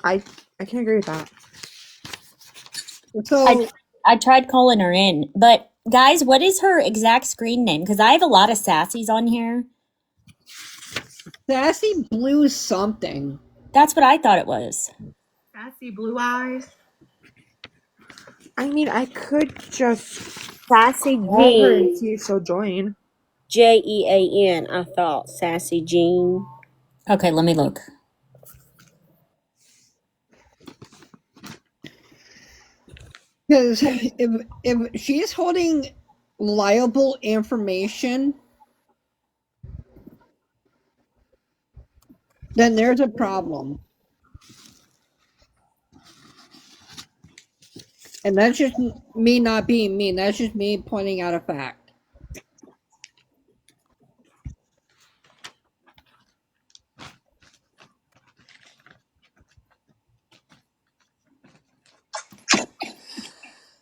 S1: I can agree with that.
S7: So
S4: I tried calling her in, but guys, what is her exact screen name? Because I have a lot of sassies on here.
S7: Sassy Blue something.
S4: That's what I thought it was.
S3: Sassy Blue Eyes.
S1: I mean, I could just
S6: Sassy
S1: call her and
S6: Jean,
S1: see if she'll join.
S6: Jean. I thought Sassy Jean.
S4: Okay, let me look.
S7: Because if she's holding liable information, then there's a problem. And that's just me not being mean. That's just me pointing out a fact.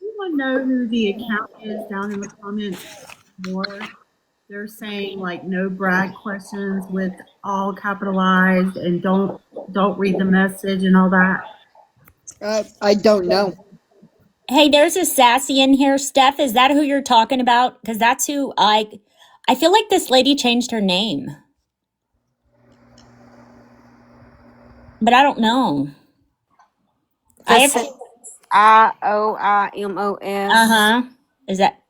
S3: Anyone know who the account is down in the comments more? They're saying like no brag questions with all capitalized and don't read the message and all that.
S7: I don't know.
S4: Hey, there's a sassy in here. Steph, is that who you're talking about? Because that's who I feel like this lady changed her name. But I don't know. I have
S6: Just IOIMOS.
S4: uh-huh. Is that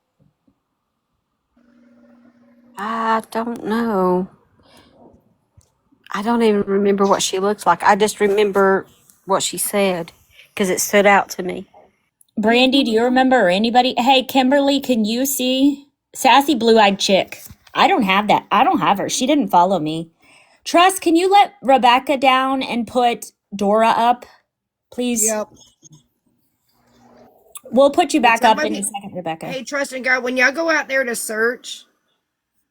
S6: I don't know. I don't even remember what she looks like. I just remember what she said because it stood out to me.
S4: Brandy, do you remember or anybody? Hey, Kimberly, can you see sassy blue-eyed chick? I don't have that. I don't have her. She didn't follow me. Trust, can you let Rebecca down and put Dora up, please?
S13: Yep.
S4: We'll put you
S13: Can
S4: back up in
S13: somebody?
S4: a second, Rebecca.
S13: Hey, Trusting God, when y'all go out there to search,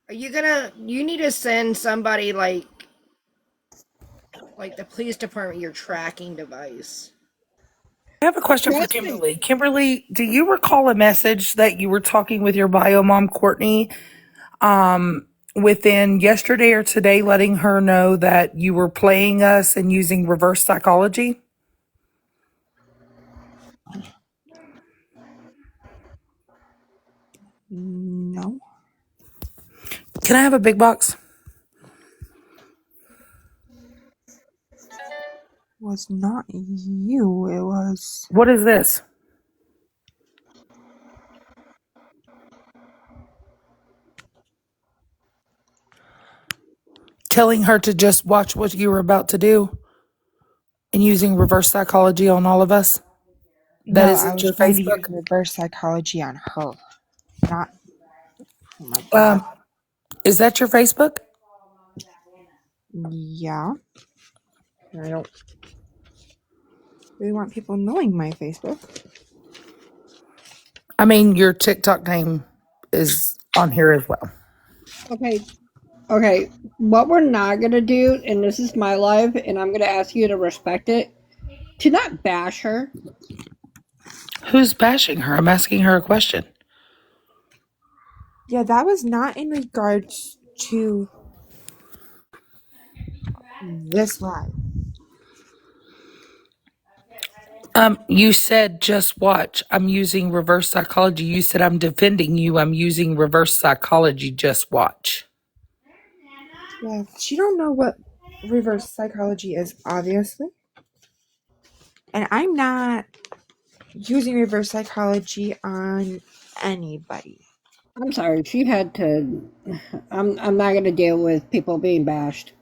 S13: are you gonna? You need to send somebody like the police department your tracking device.
S14: I have a question for
S7: Trusting.
S14: Kimberly. Kimberly, do you recall a message that you were talking with your bio mom, Courtney, within yesterday or today, letting her know that you were playing us and using reverse psychology?
S1: No.
S14: Can I have a big box?
S1: It was not you. It was.
S14: What is this? telling her to just watch what you were about to do and using reverse psychology on all of us? That
S1: No, I
S14: isn't
S1: was
S14: your
S1: trying to
S14: Facebook?
S1: use reverse psychology on her, not. Oh my god.
S14: Um, is that your Facebook?
S1: Yeah. I don't really want people knowing my Facebook.
S14: I mean, your TikTok name is on here as well.
S7: Okay, okay. What we're not gonna do, and this is my life, and I'm gonna ask you to respect it, to not bash her.
S14: Who's bashing her? I'm asking her a question.
S1: Yeah, that was not in regards to this live.
S14: You said just watch. I'm using reverse psychology. You said I'm defending you. I'm using reverse psychology. Just watch.
S1: Yeah, she don't know what reverse psychology is, obviously. And I'm not using reverse psychology on anybody.
S7: I'm sorry, she had to. I'm not gonna deal with people being bashed.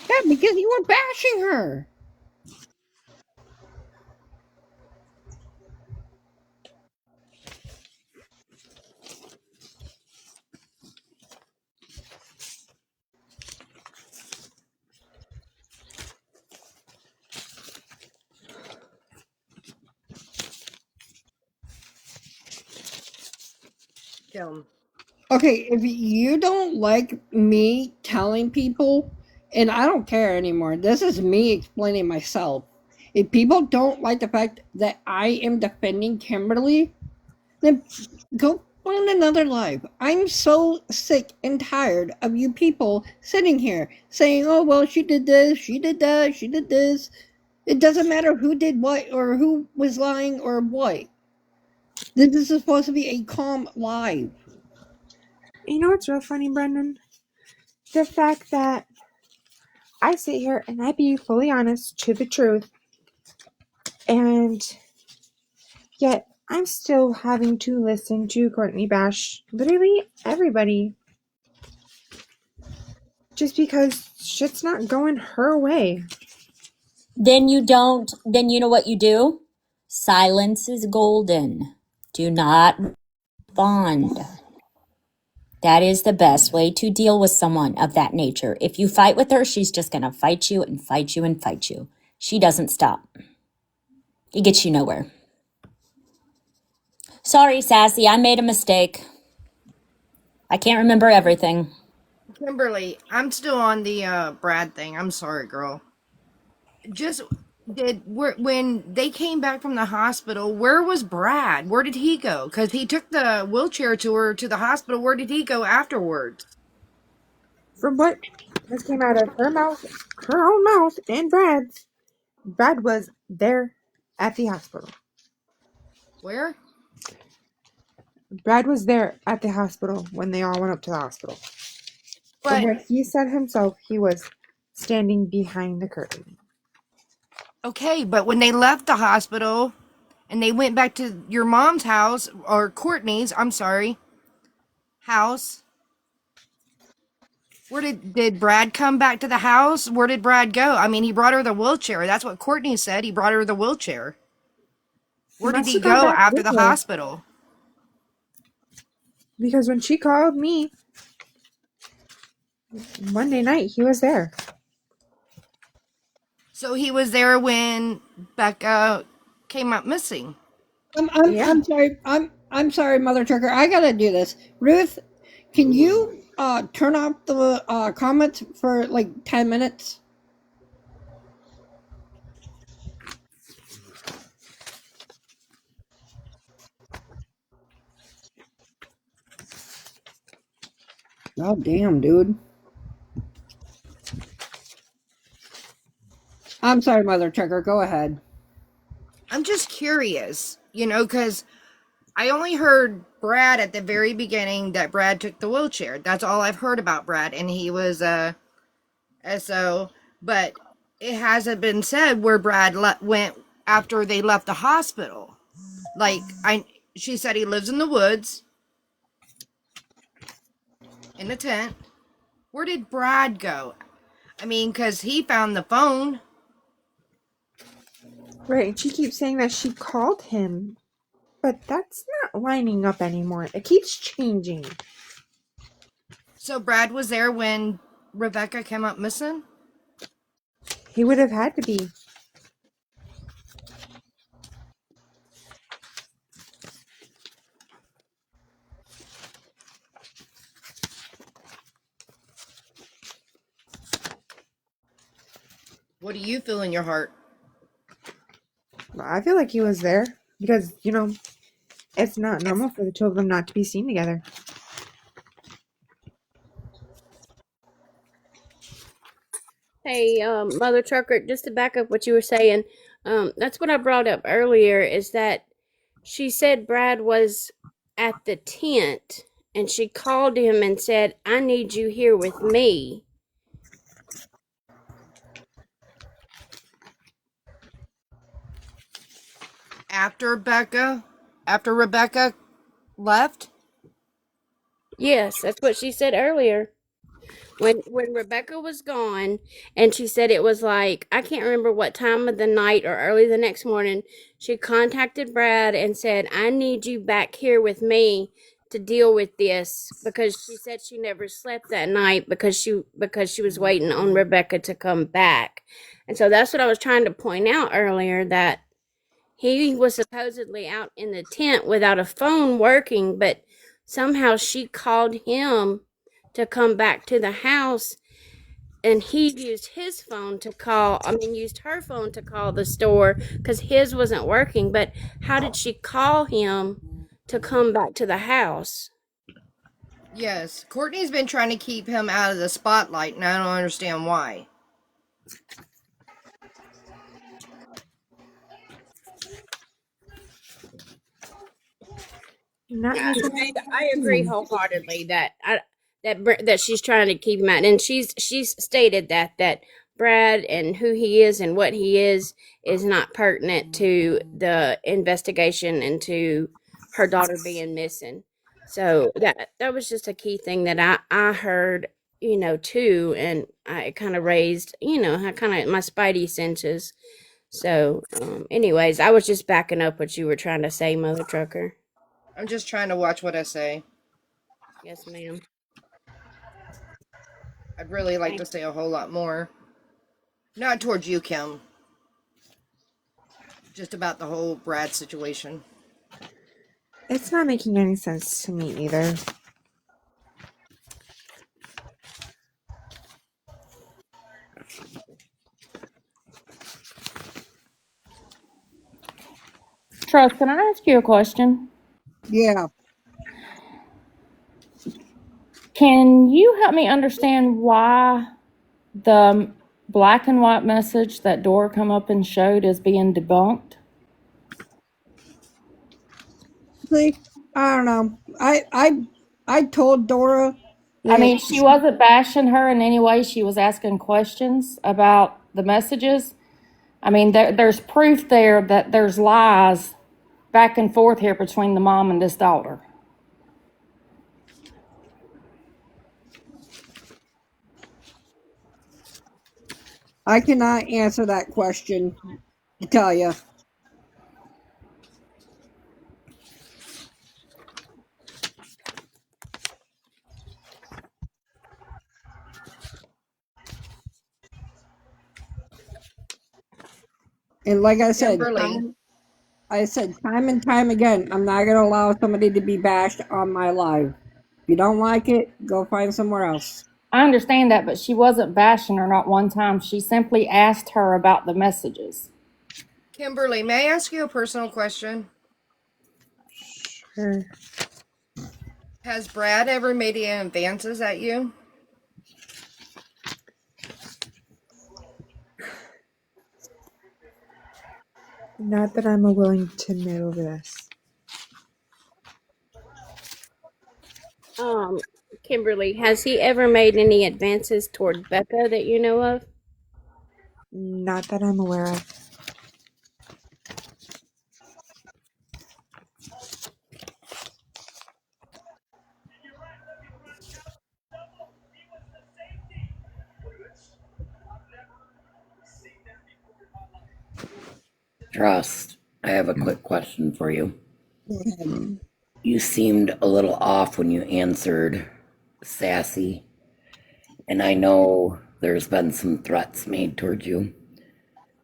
S7: Yeah, because you were bashing her.
S8: Kim.
S7: Okay, if you don't like me telling people, and I don't care anymore, this is me explaining myself. If people don't like the fact that I am defending Kimberly, then go find another life. I'm so sick and tired of you people sitting here saying, oh, well, she did this, she did that, she did this. It doesn't matter who did what or who was lying or what. This is supposed to be a calm live.
S1: You know what's real funny, Brendan? The fact that I sit here and I be fully honest to the truth, and yet I'm still having to listen to Courtney bash literally everybody just because shit's not going her way.
S4: Then you know what you do? Silence is golden. Do not respond. That is the best way to deal with someone of that nature. If you fight with her, she's just going to fight you and fight you and fight you. She doesn't stop. It gets you nowhere. Sorry, Sassy, I made a mistake. I can't remember everything.
S13: Kimberly, I'm still on the Brad thing. I'm sorry, girl. Just when they came back from the hospital, where was Brad? Where did he go? Because he took the wheelchair to her to the hospital. Where did he go afterwards?
S1: From what has came out of her mouth, her own mouth, and Brad's, Brad was there at the hospital.
S13: Where?
S1: Brad was there at the hospital when they all went up to the hospital. From
S13: But
S1: what he said himself, he was standing behind the curtain.
S13: okay, but when they left the hospital and they went back to your mom's house or Courtney's, I'm sorry, house. Where did Brad come back to the house? Where did Brad go? I mean, he brought her the wheelchair. That's what Courtney said. He brought her the wheelchair.
S1: He
S13: Where did
S1: must
S13: he
S1: have gone
S13: go
S1: back
S13: after
S1: with
S13: the
S1: her
S13: hospital?
S1: because when she called me Monday night, he was there.
S13: So he was there when Becca came up missing.
S1: Yeah.
S7: I'm sorry. I'm sorry, Mother Trucker. I gotta do this. Ruth, can you turn off the comments for like 10 minutes? Oh damn, dude. I'm sorry, Mother Trucker. Go ahead.
S13: I'm just curious, because I only heard Brad at the very beginning that Brad took the wheelchair. That's all I've heard about Brad, and he was SO, but it hasn't been said where Brad went after they left the hospital. Like She said he lives in the woods in a tent. Where did Brad go? I mean, because he found the phone.
S1: Right, and she keeps saying that she called him, but that's not lining up anymore. It keeps changing.
S13: So Brad was there when Rebecca came up missing?
S1: He would have had to be.
S13: What do you feel in your heart?
S1: I feel like he was there because, it's not normal for the two of them not to be seen together.
S10: Hey, Mother Trucker, just to back up what you were saying, that's what I brought up earlier is that she said Brad was at the tent and she called him and said, I need you here with me.
S13: After Rebecca left?
S10: Yes, that's what she said earlier. When Rebecca was gone and she said it was like I can't remember what time of the night or early the next morning, she contacted Brad and said, I need you back here with me to deal with this because she said she never slept that night because she was waiting on Rebecca to come back. And so that's what I was trying to point out earlier, that he was supposedly out in the tent without a phone working, but somehow she called him to come back to the house and he used his phone to call, used her phone to call the store because his wasn't working. But how did she call him to come back to the house?
S13: Yes. Courtney's been trying to keep him out of the spotlight, and I don't understand why.
S1: Not
S10: Yeah,
S1: making
S10: I
S1: any
S10: agree
S1: sense.
S10: wholeheartedly that she's trying to keep him out, and she's stated that Brad and who he is and what he is not pertinent to the investigation and to her daughter being missing. So that was just a key thing that I heard, too, and I kind of raised, I kind of my spidey senses. So, anyways, I was just backing up what you were trying to say, Mother Trucker.
S13: I'm just trying to watch what I say.
S10: Yes, ma'am.
S13: I'd really like
S10: Thank
S13: to say a whole lot more. Not towards you, Kim. Just about the whole Brad situation.
S1: It's not making any sense to me either.
S4: Trust, can I ask you a question?
S7: Yeah.
S4: Can you help me understand why the black and white message that Dora come up and showed is being debunked?
S7: See, I don't know. I told Dora
S4: I
S7: that
S4: mean, she wasn't bashing her in any way. She was asking questions about the messages. I mean, there's proof there that there's lies back and forth here between the mom and this daughter.
S7: I cannot answer that question to tell you. And like
S13: Kimberly.
S7: I said time and time again, I'm not going to allow somebody to be bashed on my live. If you don't like it, go find somewhere else.
S4: I understand that, but she wasn't bashing her not one time. She simply asked her about the messages.
S13: Kimberly, may I ask you a personal question?
S1: Sure.
S13: Has Brad ever made any advances at you?
S1: Not that I'm willing to admit over this.
S10: Um, Kimberly, has he ever made any advances toward Becca that you know of?
S1: Not that I'm aware of.
S11: Trust, I have a quick question for you.
S7: Go ahead.
S11: You seemed a little off when you answered Sassy, and I know there's been some threats made towards you.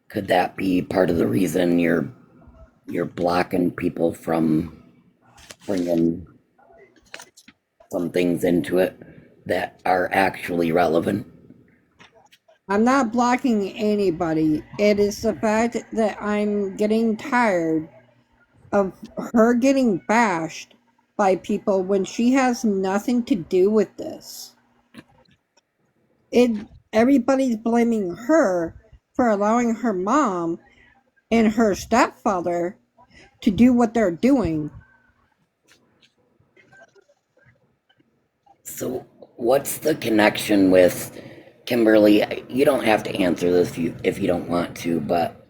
S11: Could that be part of the reason you're blocking people from bringing some things into it that are actually relevant?
S7: I'm not blocking anybody. It is the fact that I'm getting tired of her getting bashed by people when she has nothing to do with this. It Everybody's blaming her for allowing her mom and her stepfather to do what they're doing.
S11: So, what's the connection with Kimberly? You don't have to answer this if you don't want to, but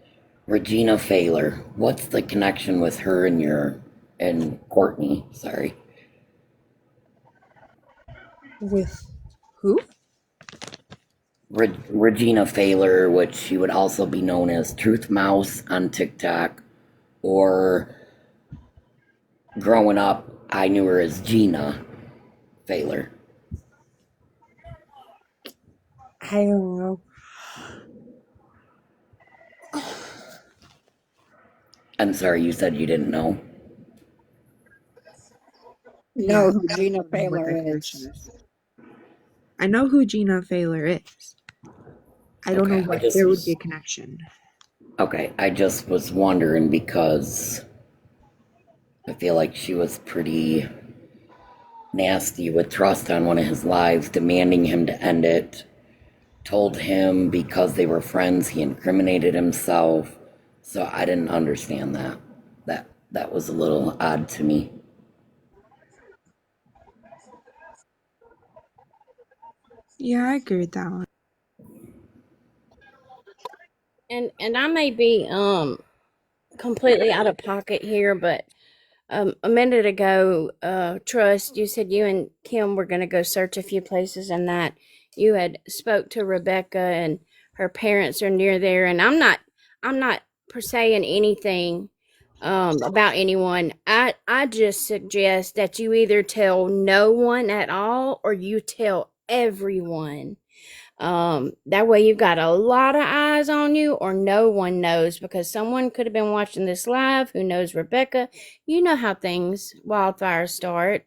S11: Regina Failer, what's the connection with her and Courtney? Sorry.
S1: With who?
S11: Regina Failer, which she would also be known as Truth Mouse on TikTok, or growing up, I knew her as Gina Failer.
S1: I don't know.
S11: I'm sorry, you said you didn't know.
S7: Know
S1: Yeah,
S7: who
S1: I
S7: Gina
S1: don't know what
S7: Failer
S1: the
S7: is.
S1: connection is. I know who Gina Failer is. I don't know
S11: Okay,
S1: what there would be a connection.
S11: I just was wondering because I feel like she was pretty nasty with Trust on one of his lives, demanding him to end it. Told him because they were friends, he incriminated himself. So I didn't understand that. That was a little odd to me.
S1: Yeah, I agree with that one.
S10: And I may be completely out of pocket here, but a minute ago, Trust, you said you and Kim were going to go search a few places, and that you had spoke to Rebecca and her parents are near there. And I'm not per saying anything about anyone. I just suggest that you either tell no one at all or you tell everyone. That way you've got a lot of eyes on you, or no one knows, because someone could have been watching this live who knows Rebecca. You know how things wildfires start.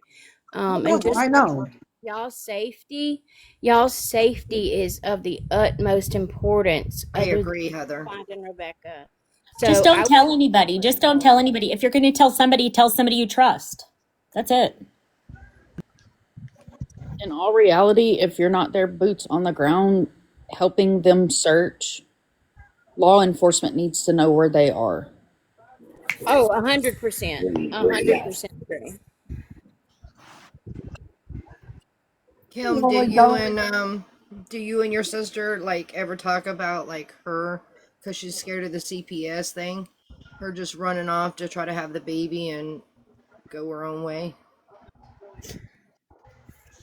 S10: And
S3: Oh,
S10: just
S3: I know.
S10: y'all's safety, y'all's safety is of the utmost importance,
S13: I
S10: other than
S13: agree, Heather.
S10: finding Rebecca.
S4: Just
S10: So
S4: don't
S10: I
S4: tell anybody. Just don't tell anybody. If you're going to tell somebody you trust. That's it.
S9: In all reality, if you're not there boots on the ground helping them search, law enforcement needs to know where they are.
S10: 100%,
S11: Yes.
S10: 100% agree.
S13: Kim,
S3: Well, we don't.
S13: do you and your sister like ever talk about like her because she's scared of the CPS thing? Her just running off to try to have the baby and go her own way?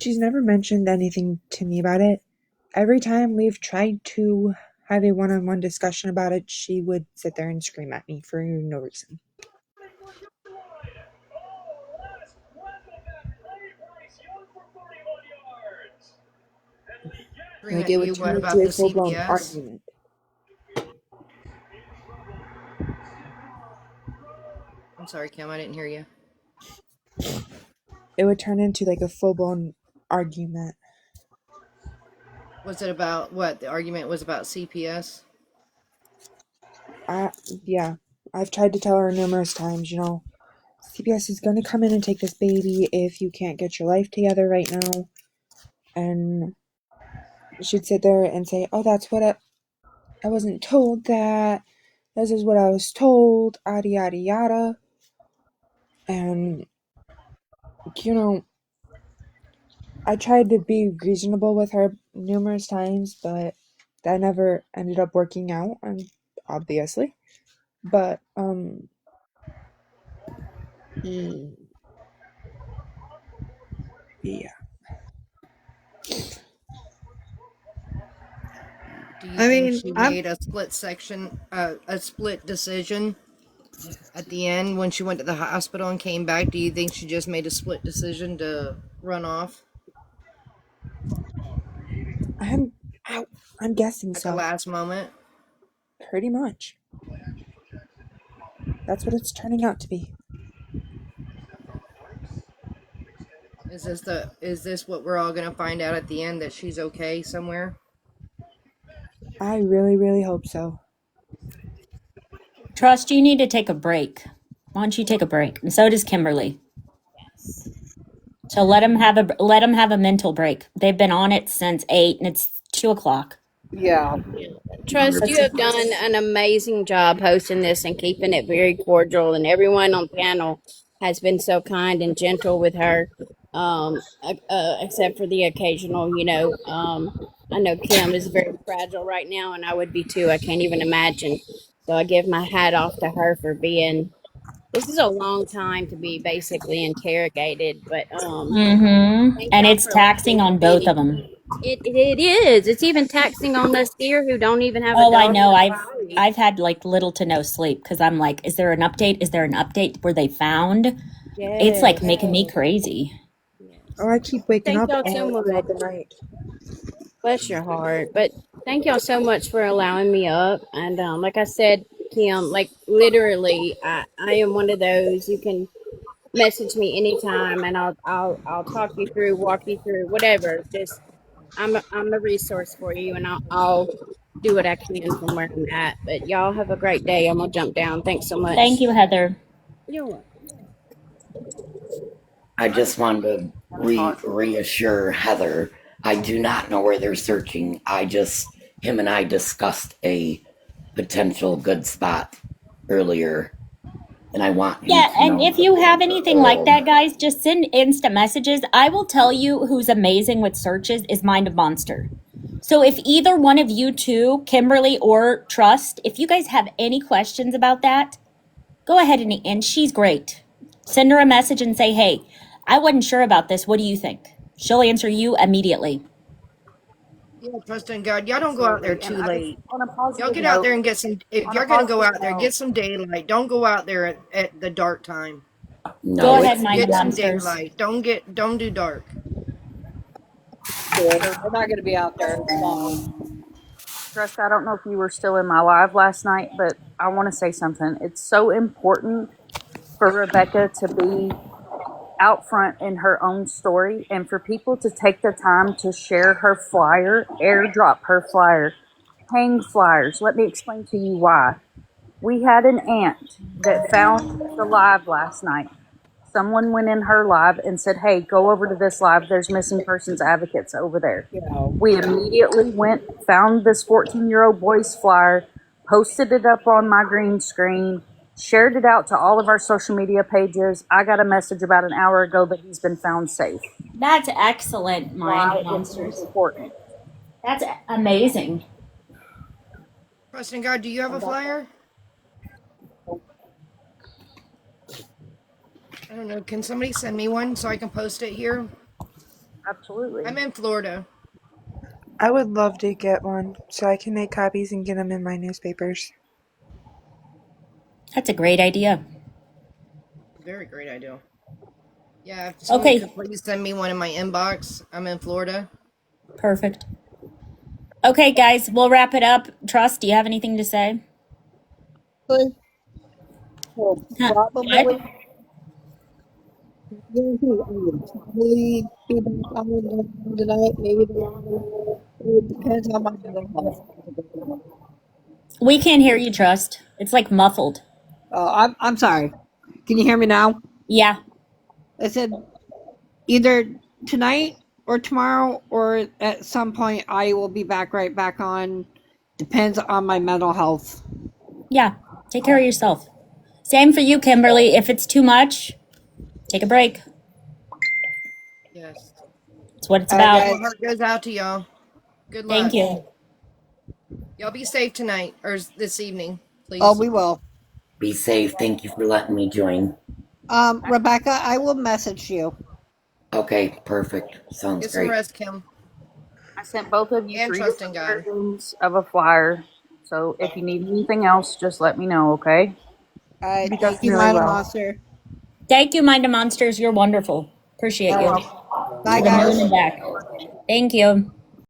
S1: She's never mentioned anything to me about it. Every time we've tried to have a one-on-one discussion about it, she would sit there and scream at me for no reason.
S13: Scream
S1: Like
S13: at
S1: it would
S13: you
S1: turn
S13: what about
S1: into a
S13: the
S1: full-blown
S13: CPS?
S1: argument.
S13: I'm sorry, Kim, I didn't hear you.
S1: It would turn into like a full-blown argument.
S13: Was it about what? The argument was about CPS?
S1: I, yeah, I've tried to tell her numerous times, CPS is going to come in and take this baby if you can't get your life together right now. And she'd sit there and say, oh, that's what I wasn't told that. This is what I was told, yada, yada, yada. And, you know, I tried to be reasonable with her numerous times, but that never ended up working out, obviously. But, mm, yeah.
S13: Do you
S7: I
S13: think
S7: mean,
S13: she
S7: I'm
S13: made a split decision at the end when she went to the hospital and came back? Do you think she just made a split decision to run off
S1: I'm I'm guessing
S13: at the
S1: so.
S13: last moment?
S1: Pretty much. That's what it's turning out to be.
S13: Is this what we're all gonna find out at the end, that she's okay somewhere?
S1: I really, really hope so.
S4: Trust, you need to take a break. Why don't you take a break? And so does Kimberly.
S2: Yes.
S4: So let them have a mental break. They've been on it since 8, and it's 2 o'clock.
S7: yeah.
S10: Trust, you have done an amazing job hosting this and keeping it very cordial, and everyone on panel has been so kind and gentle with her, except for the occasional, I know Kim is very fragile right now, and I would be too. I can't even imagine. So I give my hat off to her for being. This is a long time to be basically interrogated, but thank
S4: And
S10: y'all
S4: it's
S10: for allowing
S4: taxing
S10: me to
S4: on both
S10: be.
S4: of them.
S10: It is. It's even taxing on us here who don't even have a
S4: Oh, I
S10: dog in
S4: know.
S10: the
S4: I've
S10: fight.
S4: I've had like little to no sleep because I'm like, is there an update? Is there an update where they found? It's like
S10: Yes.
S4: making me crazy.
S1: Oh,
S10: Yes.
S1: I keep
S10: But
S1: waking
S10: thank
S1: up
S10: y'all so
S1: all
S10: much.
S1: throughout the night.
S10: Bless your heart. But thank y'all so much for allowing me up. And like I said, Kim, like literally, I am one of those. You can message me anytime, and I'll talk you through, walk you through, whatever. Just I'm a resource for you, and I'll do what I can from where I'm at. But y'all have a great day. I'm gonna jump down. Thanks so
S4: Thank
S10: much.
S4: you, Heather.
S10: You're welcome.
S11: I just wanted to reassure Heather. I do not know where they're searching. Him and I discussed a potential good spot earlier, and I want him
S4: Yeah,
S11: to
S4: and
S11: know
S4: if
S11: that
S4: you
S11: we're
S4: have anything like
S11: old.
S4: that, guys, just send instant messages. I will tell you who's amazing with searches is Mind of Monster. So if either one of you two, Kimberly or Trust, if you guys have any questions about that, go ahead and she's great. Send her a message and say, "Hey, I wasn't sure about this. What do you think?" She'll answer you immediately.
S13: Yeah, trust in God. Y'all don't go out there
S9: Absolutely. And
S13: too
S9: I just,
S13: late.
S9: on a
S13: Y'all
S9: positive
S13: get out there
S9: note,
S13: and get some. If
S9: on a
S13: you're gonna go
S9: positive
S13: out there,
S9: note,
S13: get some daylight. Don't go out there at the dark time.
S4: Go
S11: No,
S4: ahead,
S11: it's
S4: Mind of
S13: Get some
S4: Monsters.
S13: daylight. Don't do dark.
S7: We're
S9: so
S7: not going to be out there long.
S9: Trust, I don't know if you were still in my live last night, but I want to say something. It's so important for Rebecca to be out front in her own story and for people to take the time to share her flyer, airdrop her flyer, hang flyers. Let me explain to you why. We had an aunt that found the live last night. Someone went in her live and said, "Hey, go over to this live. There's missing persons advocates over there."
S7: Yeah.
S9: We immediately went, found this 14-year-old boy's flyer, posted it up on my green screen, shared it out to all of our social media pages. I got a message about an hour ago that he's been found safe.
S4: That's excellent, Mind
S9: Why
S4: of
S9: it's
S4: Monsters.
S9: important.
S4: That's amazing.
S13: Trust in God. Do you have a flyer? I don't know. Can somebody send me one so I can post it here?
S9: Absolutely.
S13: I'm in Florida.
S1: I would love to get one so I can make copies and get them in my newspapers.
S4: That's a great idea.
S13: Very great idea. Yeah, if someone
S4: Okay,
S13: could please send me one in my inbox. I'm in Florida.
S4: perfect. Okay, guys, we'll wrap it up. Trust, do you have anything to say?
S7: We'll
S4: Huh, what?
S7: probably, guarantee I will probably be back on tonight, maybe tomorrow. It depends on my mental health.
S4: We can't hear you, Trust. It's like muffled.
S7: I'm sorry. Can you hear me now?
S4: Yeah,
S7: I said either tonight or tomorrow or at some point I will be back right back on. Depends on my mental health.
S4: yeah. Take care of yourself. Same for you, Kimberly. If it's too much, take a break.
S13: Yes.
S4: It's what it's
S7: All right,
S4: about.
S13: Well, my
S7: guys.
S13: heart goes out to y'all. Good
S4: Thank
S13: luck.
S4: you.
S13: Y'all be safe tonight or this evening,
S7: Oh,
S13: please.
S7: we will.
S11: Be safe. Thank you for letting me join.
S7: Rebecca, I will message you.
S11: Okay, perfect. Sounds
S13: Get some
S11: great.
S13: rest, Kim.
S9: I sent both of you
S13: and
S9: 3
S13: Trusting
S9: different
S13: God.
S9: versions of a flyer. So if you need anything else, just let me know, okay?
S13: All right,
S9: You done
S13: thank you,
S9: really
S13: Mind
S9: well.
S13: Monster.
S4: Thank you, Mind of Monsters. You're wonderful. Appreciate
S13: All
S4: you.
S13: right, bye,
S4: To the moon
S13: guys.
S4: and back. Thank you.